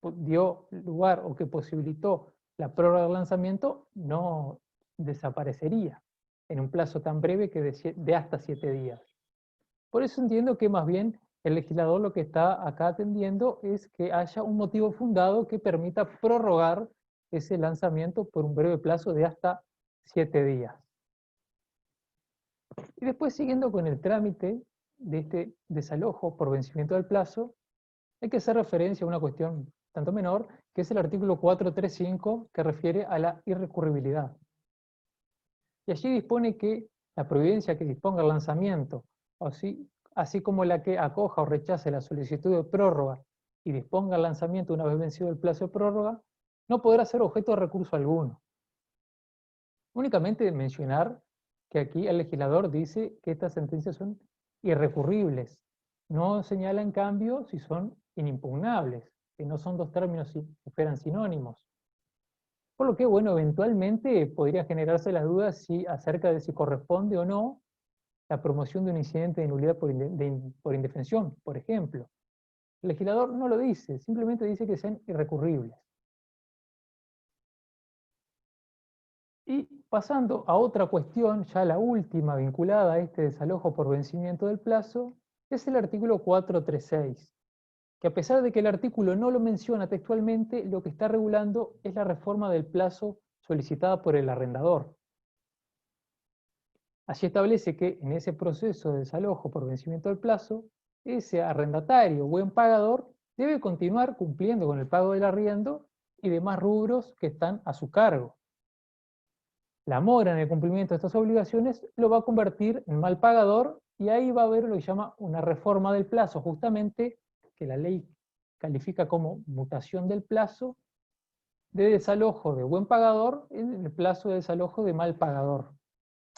dio lugar o que posibilitó la prórroga del lanzamiento no desaparecería en un plazo tan breve que de hasta 7 días. Por eso entiendo que más bien el legislador lo que está acá atendiendo es que haya un motivo fundado que permita prorrogar ese lanzamiento por un breve plazo de hasta 7 días. Y después, siguiendo con el trámite de este desalojo por vencimiento del plazo, hay que hacer referencia a una cuestión tanto menor, que es el artículo 435, que refiere a la irrecurribilidad. Y allí dispone que la providencia que disponga el lanzamiento, así como la que acoja o rechace la solicitud de prórroga y disponga el lanzamiento una vez vencido el plazo de prórroga, no podrá ser objeto de recurso alguno. Únicamente mencionar que aquí el legislador dice que estas sentencias son irrecurribles. No señala en cambio si son inimpugnables, que no son dos términos que fueran sinónimos. Por lo que, bueno, eventualmente podría generarse la duda acerca de si corresponde o no la promoción de un incidente de nulidad por indefensión, por ejemplo. El legislador no lo dice, simplemente dice que sean irrecurribles. Y pasando a otra cuestión, ya la última vinculada a este desalojo por vencimiento del plazo, es el artículo 436, que a pesar de que el artículo no lo menciona textualmente, lo que está regulando es la reforma del plazo solicitada por el arrendador. Allí establece que en ese proceso de desalojo por vencimiento del plazo, ese arrendatario o buen pagador debe continuar cumpliendo con el pago del arriendo y demás rubros que están a su cargo. La mora en el cumplimiento de estas obligaciones lo va a convertir en mal pagador y ahí va a haber lo que se llama una reforma del plazo, justamente que la ley califica como mutación del plazo de desalojo de buen pagador en el plazo de desalojo de mal pagador.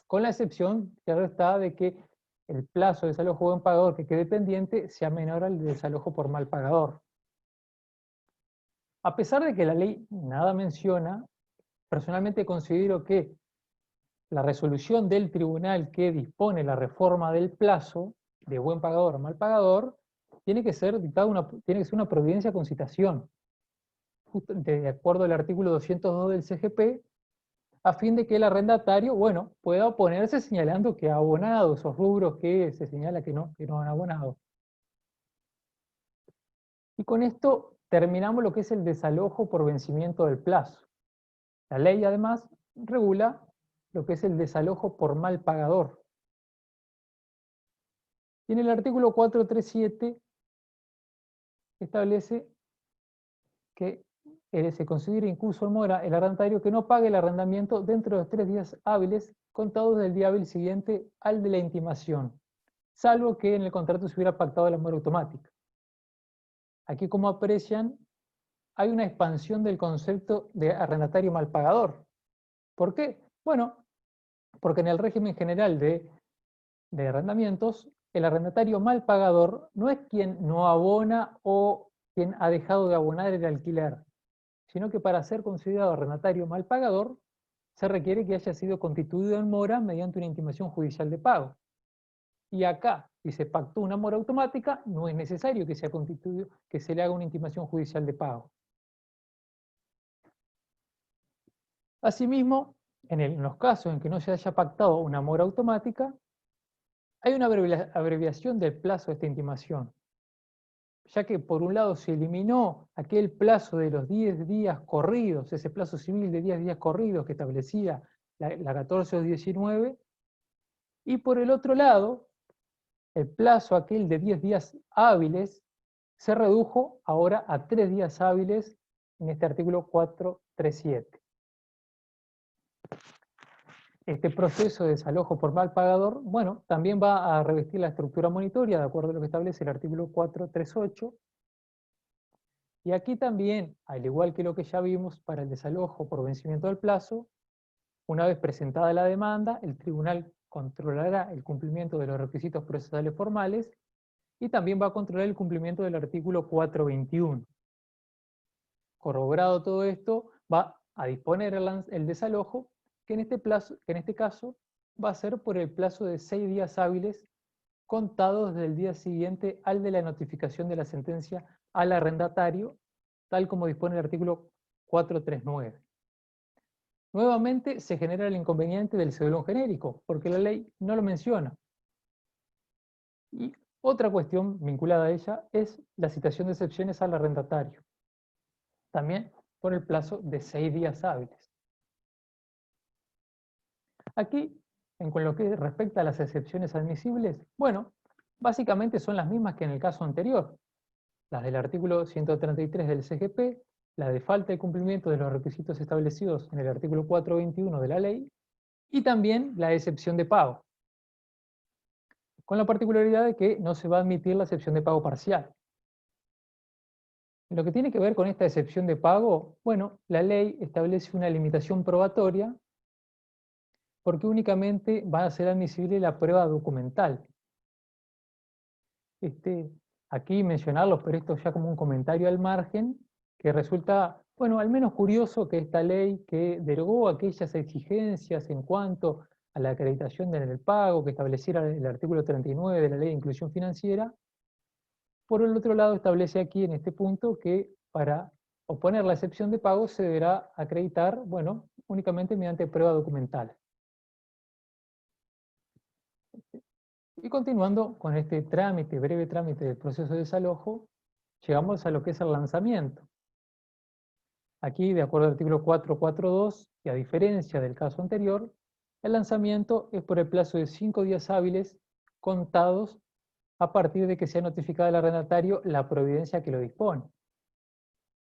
Con la excepción, claro está, de que el plazo de desalojo de buen pagador que quede pendiente sea menor al de desalojo por mal pagador. A pesar de que la ley nada menciona, personalmente considero que la resolución del tribunal que dispone la reforma del plazo de buen pagador a mal pagador tiene que ser una providencia con citación, de acuerdo al artículo 202 del CGP, a fin de que el arrendatario, bueno, pueda oponerse señalando que ha abonado esos rubros que se señala que no han abonado. Y con esto terminamos lo que es el desalojo por vencimiento del plazo. La ley además regula lo que es el desalojo por mal pagador. Y en el artículo 437 establece que se considera incurso en mora el arrendatario que no pague el arrendamiento dentro de los 3 días hábiles contados del día hábil siguiente al de la intimación, salvo que en el contrato se hubiera pactado la mora automática. Aquí, como aprecian, hay una expansión del concepto de arrendatario mal pagador. ¿Por qué? Bueno, porque en el régimen general de arrendamientos, el arrendatario mal pagador no es quien no abona o quien ha dejado de abonar el alquiler, sino que para ser considerado arrendatario mal pagador, se requiere que haya sido constituido en mora mediante una intimación judicial de pago. Y acá, si se pactó una mora automática, no es necesario que sea constituido, que se le haga una intimación judicial de pago. Asimismo, en los casos en que no se haya pactado una mora automática, hay una abreviación del plazo de esta intimación, ya que por un lado se eliminó aquel plazo de los 10 días corridos, ese plazo civil de 10 días corridos que establecía la 1419, y por el otro lado, el plazo aquel de 10 días hábiles se redujo ahora a 3 días hábiles en este artículo 437. Este proceso de desalojo por mal pagador, bueno, también va a revestir la estructura monitoria de acuerdo a lo que establece el artículo 438. Y aquí también, al igual que lo que ya vimos para el desalojo por vencimiento del plazo, una vez presentada la demanda, el tribunal controlará el cumplimiento de los requisitos procesales formales y también va a controlar el cumplimiento del artículo 421. Corroborado todo esto, va a disponer el desalojo, que en este caso va a ser por el plazo de 6 días hábiles contados desde el día siguiente al de la notificación de la sentencia al arrendatario, tal como dispone el artículo 439. Nuevamente se genera el inconveniente del cedulón genérico, porque la ley no lo menciona. Y otra cuestión vinculada a ella es la citación de excepciones al arrendatario, también por el plazo de 6 días hábiles. Aquí, con lo que respecta a las excepciones admisibles, bueno, básicamente son las mismas que en el caso anterior, las del artículo 133 del CGP, la de falta de cumplimiento de los requisitos establecidos en el artículo 421 de la ley, y también la excepción de pago, con la particularidad de que no se va a admitir la excepción de pago parcial. En lo que tiene que ver con esta excepción de pago, bueno, la ley establece una limitación probatoria porque únicamente va a ser admisible la prueba documental. Aquí mencionarlos, pero esto ya como un comentario al margen, que resulta, bueno, al menos curioso que esta ley que derogó aquellas exigencias en cuanto a la acreditación en el pago que estableciera el artículo 39 de la Ley de Inclusión Financiera, por el otro lado establece aquí en este punto que para oponer la excepción de pago se deberá acreditar, bueno, únicamente mediante prueba documental. Y continuando con este breve trámite del proceso de desalojo, llegamos a lo que es el lanzamiento. Aquí, de acuerdo al artículo 442, y a diferencia del caso anterior, el lanzamiento es por el plazo de 5 días hábiles contados a partir de que sea notificada al arrendatario la providencia que lo dispone.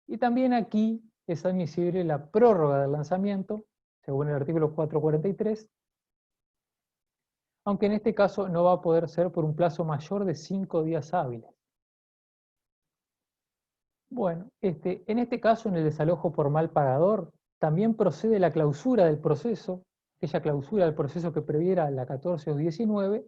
Y también aquí es admisible la prórroga del lanzamiento, según el artículo 443, aunque en este caso no va a poder ser por un plazo mayor de 5 días hábiles. Bueno, en este caso, en el desalojo por mal pagador, también procede la clausura del proceso, aquella clausura del proceso que previera la 14 o 19,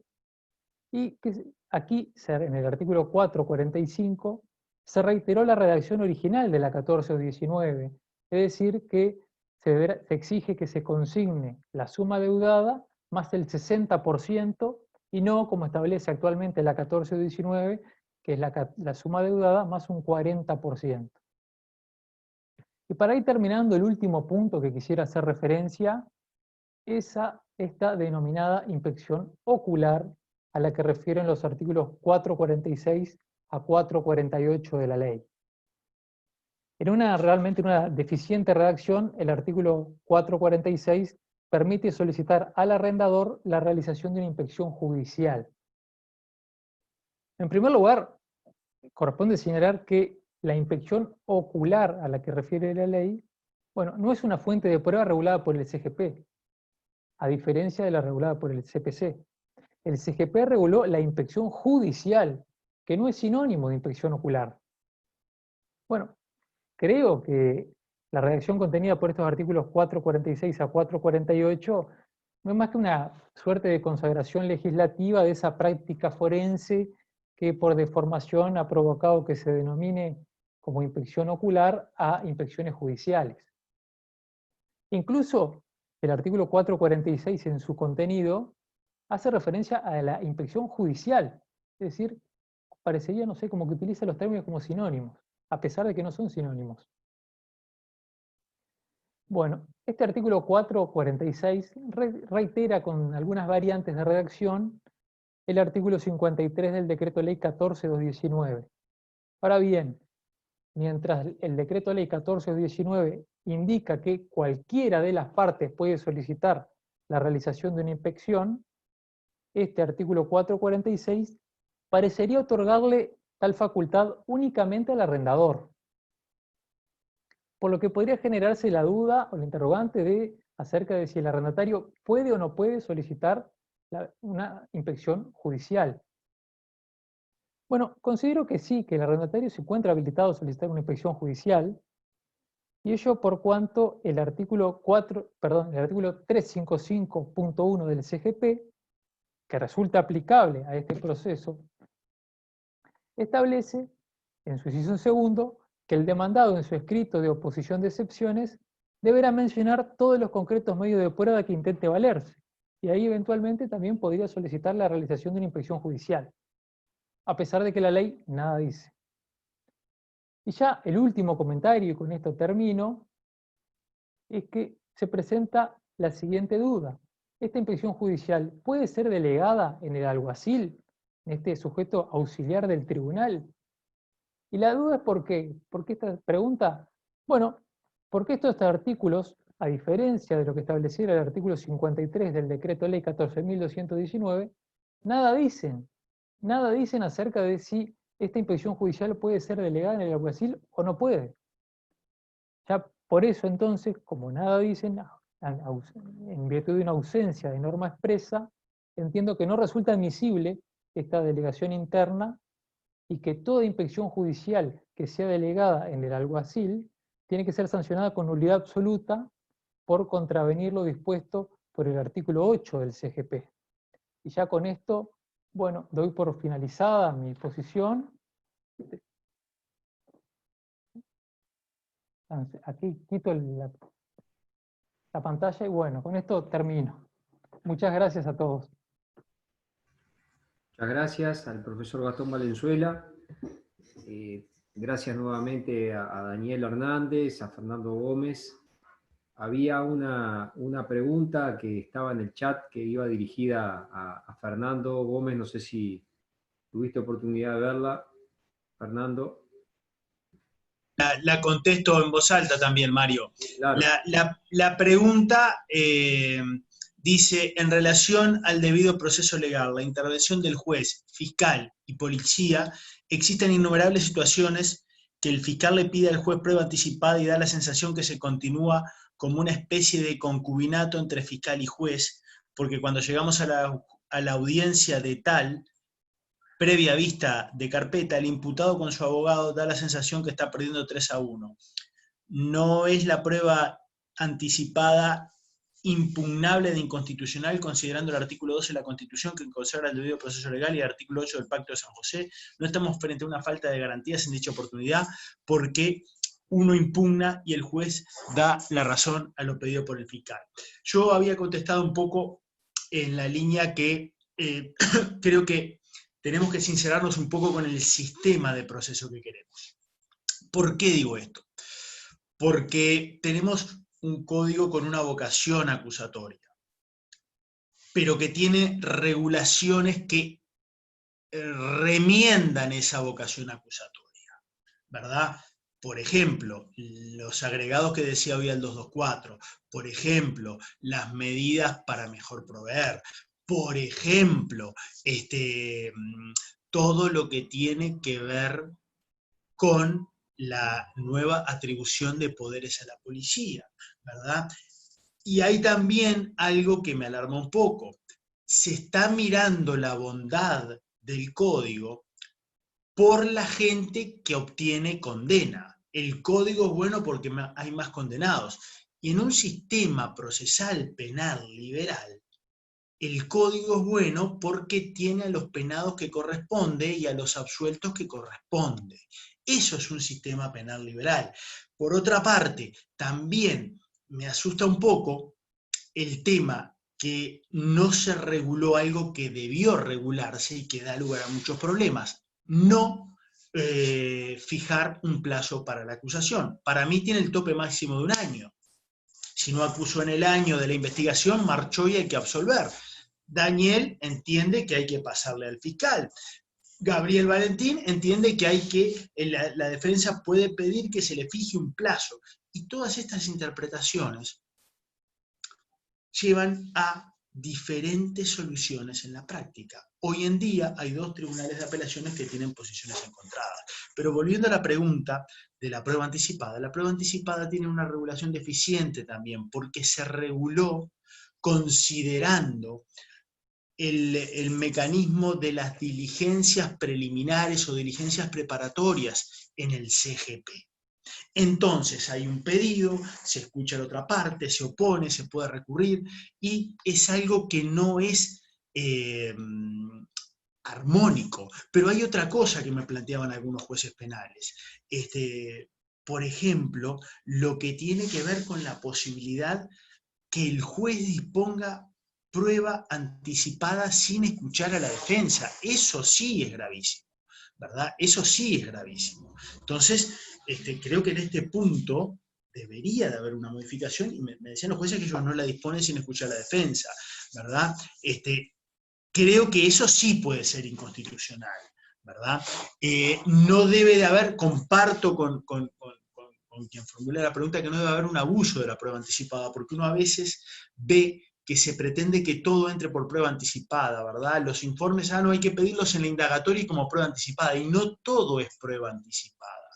y que aquí, en el artículo 445, se reiteró la redacción original de la 14 o 19, es decir, que se exige que se consigne la suma deudada más el 60%, y no como establece actualmente la 14 o 19, que es la suma deudada más un 40%. Y para ir terminando, el último punto que quisiera hacer referencia es a esta denominada inspección ocular, a la que refieren los artículos 446 a 448 de la ley. Realmente en una deficiente redacción, el artículo 446 permite solicitar al arrendador la realización de una inspección judicial. En primer lugar, corresponde señalar que la inspección ocular a la que refiere la ley, bueno, no es una fuente de prueba regulada por el CGP, a diferencia de la regulada por el CPC. El CGP reguló la inspección judicial, que no es sinónimo de inspección ocular. Bueno, creo que la redacción contenida por estos artículos 446 a 448 no es más que una suerte de consagración legislativa de esa práctica forense que por deformación ha provocado que se denomine como inspección ocular a inspecciones judiciales. Incluso el artículo 446 en su contenido hace referencia a la inspección judicial, es decir, parecería, no sé, como que utiliza los términos como sinónimos, a pesar de que no son sinónimos. Bueno, este artículo 446 reitera con algunas variantes de redacción el artículo 53 del Decreto Ley 14.219. Ahora bien, mientras el Decreto Ley 14.219 indica que cualquiera de las partes puede solicitar la realización de una inspección, este artículo 446 parecería otorgarle tal facultad únicamente al arrendador, por lo que podría generarse la duda o la interrogante acerca de si el arrendatario puede o no puede solicitar una inspección judicial. Bueno, considero que sí, que el arrendatario se encuentra habilitado a solicitar una inspección judicial, y ello por cuanto el artículo 355.1 del CGP, que resulta aplicable a este proceso, establece, en su inciso segundo, que el demandado en su escrito de oposición de excepciones deberá mencionar todos los concretos medios de prueba que intente valerse, y ahí eventualmente también podría solicitar la realización de una inspección judicial, a pesar de que la ley nada dice. Y ya el último comentario, y con esto termino, es que se presenta la siguiente duda. ¿Esta inspección judicial puede ser delegada en el alguacil, en este sujeto auxiliar del tribunal? Y la duda es ¿por qué? ¿Por qué esta pregunta? Bueno, porque estos artículos, a diferencia de lo que estableciera el artículo 53 del Decreto Ley 14.219, nada dicen acerca de si esta inspección judicial puede ser delegada en el alguacil o no puede. Ya por eso entonces, como nada dicen, en virtud de una ausencia de norma expresa, entiendo que no resulta admisible esta delegación interna y que toda inspección judicial que sea delegada en el alguacil tiene que ser sancionada con nulidad absoluta por contravenir lo dispuesto por el artículo 8 del CGP. Y ya con esto, bueno, doy por finalizada mi exposición. Aquí quito la pantalla y bueno, con esto termino. Muchas gracias a todos. Muchas gracias al profesor Gastón Valenzuela. Gracias nuevamente a Daniel Hernández, a Fernando Gómez. Había una pregunta que estaba en el chat que iba dirigida a Fernando Gómez. No sé si tuviste oportunidad de verla, Fernando. La contesto en voz alta también, Mario. Claro. La pregunta dice, en relación al debido proceso legal, la intervención del juez, fiscal y policía, existen innumerables situaciones que el fiscal le pide al juez prueba anticipada y da la sensación que se continúa como una especie de concubinato entre fiscal y juez, porque cuando llegamos a la audiencia de tal, previa vista de carpeta, el imputado con su abogado da la sensación que está perdiendo 3-1. No es la prueba anticipada impugnable de inconstitucional, considerando el artículo 12 de la Constitución que consagra el debido proceso legal y el artículo 8 del Pacto de San José. No estamos frente a una falta de garantías en dicha oportunidad porque uno impugna y el juez da la razón a lo pedido por el fiscal. Yo había contestado un poco en la línea que creo que tenemos que sincerarnos un poco con el sistema de proceso que queremos. ¿Por qué digo esto? Porque tenemos un código con una vocación acusatoria, pero que tiene regulaciones que remiendan esa vocación acusatoria, ¿verdad? Por ejemplo, los agregados que decía hoy el 224, por ejemplo, las medidas para mejor proveer, por ejemplo, todo lo que tiene que ver con la nueva atribución de poderes a la policía, ¿verdad? Y hay también algo que me alarma un poco. Se está mirando la bondad del código por la gente que obtiene condena. el código es bueno porque hay más condenados. Y en un sistema procesal penal liberal, el código es bueno porque tiene a los penados que corresponde y a los absueltos que corresponde. Eso es un sistema penal liberal. Por otra parte, también me asusta un poco el tema que no se reguló algo que debió regularse y que da lugar a muchos problemas. No fijar un plazo para la acusación. Para mí tiene el tope máximo de 1 año. Si no acusó en el año de la investigación, marchó y hay que absolver. Daniel entiende que hay que pasarle al fiscal. Gabriel Valentín entiende que la defensa puede pedir que se le fije un plazo. Y todas estas interpretaciones llevan a diferentes soluciones en la práctica. Hoy en día hay 2 tribunales de apelaciones que tienen posiciones encontradas. Pero volviendo a la pregunta de la prueba anticipada, la prueba anticipada tiene una regulación deficiente también, porque se reguló considerando el mecanismo de las diligencias preliminares o diligencias preparatorias en el CGP. Entonces hay un pedido, se escucha la otra parte, se opone, se puede recurrir, y es algo que no es armónico. Pero hay otra cosa que me planteaban algunos jueces penales. Por ejemplo, lo que tiene que ver con la posibilidad que el juez disponga prueba anticipada sin escuchar a la defensa. Eso sí es gravísimo, ¿verdad? Eso sí es gravísimo. Entonces, creo que en este punto debería de haber una modificación, y me decían los jueces que ellos no la disponen sin escuchar a la defensa, ¿verdad? Creo que eso sí puede ser inconstitucional, ¿verdad? No debe de haber, comparto con quien formula la pregunta, que no debe haber un abuso de la prueba anticipada, porque uno a veces ve que se pretende que todo entre por prueba anticipada, ¿verdad? Los informes, no hay que pedirlos en la indagatoria y como prueba anticipada, y no todo es prueba anticipada,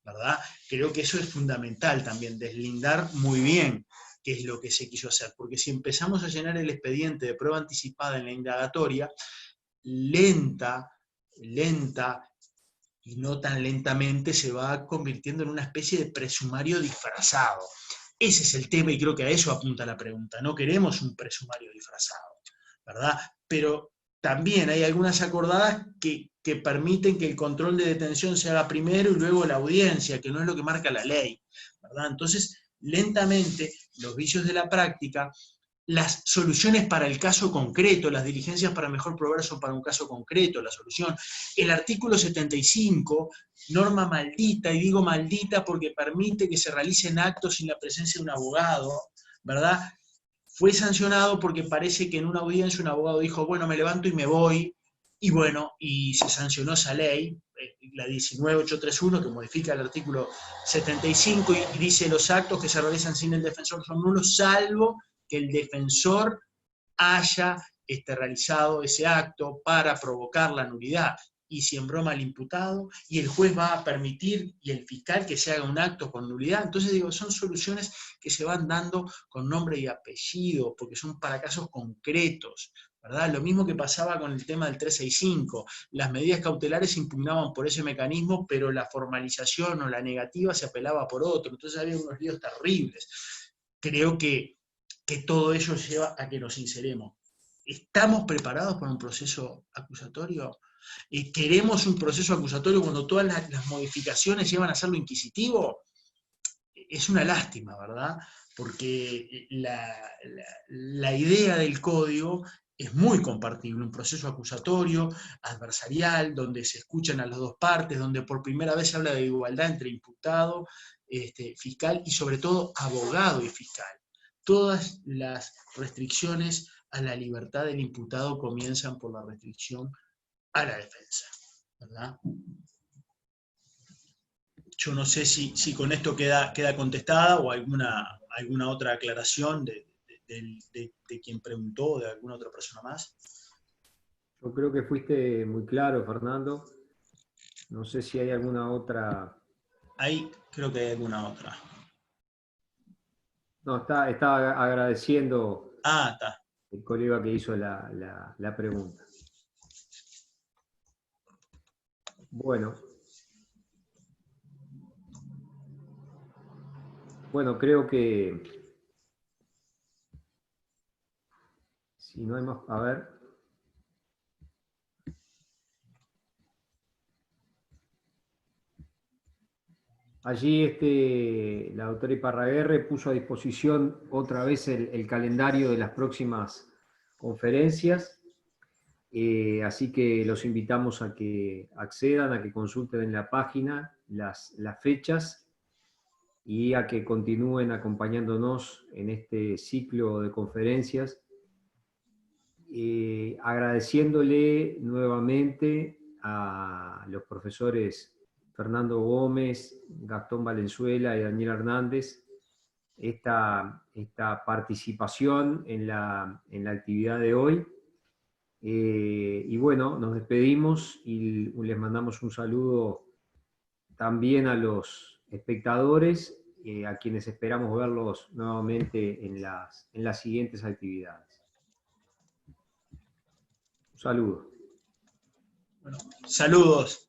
¿verdad? Creo que eso es fundamental también, deslindar muy bien qué es lo que se quiso hacer, porque si empezamos a llenar el expediente de prueba anticipada en la indagatoria, lenta, y no tan lentamente se va convirtiendo en una especie de presumario disfrazado. Ese es el tema y creo que a eso apunta la pregunta. No queremos un presumario disfrazado, ¿verdad? Pero también hay algunas acordadas que permiten que el control de detención se haga primero y luego la audiencia, que no es lo que marca la ley, ¿verdad? Entonces, lentamente, los vicios de la práctica, las soluciones para el caso concreto, las diligencias para mejor proveer son para un caso concreto, la solución. El artículo 75, norma maldita, y digo maldita porque permite que se realicen actos sin la presencia de un abogado, ¿verdad? Fue sancionado porque parece que en una audiencia un abogado dijo, bueno, me levanto y me voy, y bueno, y se sancionó esa ley, la 19831, que modifica el artículo 75 y dice los actos que se realizan sin el defensor son nulos, salvo que el defensor haya realizado ese acto para provocar la nulidad, y si en broma al imputado, y el juez va a permitir, y el fiscal, que se haga un acto con nulidad. Entonces digo, son soluciones que se van dando con nombre y apellido, porque son para casos concretos, ¿verdad? Lo mismo que pasaba con el tema del 365, las medidas cautelares se impugnaban por ese mecanismo, pero la formalización o la negativa se apelaba por otro, entonces había unos líos terribles. Creo que todo ello lleva a que nos sinceremos. ¿Estamos preparados para un proceso acusatorio? ¿Queremos un proceso acusatorio cuando todas las modificaciones llevan a hacerlo inquisitivo? Es una lástima, ¿verdad? Porque la idea del código es muy compartible, un proceso acusatorio, adversarial, donde se escuchan a las dos partes, donde por primera vez se habla de igualdad entre imputado, fiscal y sobre todo abogado y fiscal. Todas las restricciones a la libertad del imputado comienzan por la restricción a la defensa, ¿verdad? Yo no sé si con esto queda contestada o alguna otra aclaración de quien preguntó o de alguna otra persona más. Yo creo que fuiste muy claro, Fernando. No sé si hay alguna otra. Ahí creo que hay alguna otra. No, estaba agradeciendo Está. el colega que hizo la pregunta. Bueno. Bueno, creo que si no hay más, a ver. Allí la doctora Iparraguerre puso a disposición otra vez el calendario de las próximas conferencias, así que los invitamos a que accedan, a que consulten en la página las fechas y a que continúen acompañándonos en este ciclo de conferencias, agradeciéndole nuevamente a los profesores Fernando Gómez, Gastón Valenzuela y Daniel Hernández esta participación en la actividad de hoy. Y bueno, nos despedimos y les mandamos un saludo también a los espectadores, a quienes esperamos verlos nuevamente en las siguientes actividades. Un saludo. Bueno, saludos.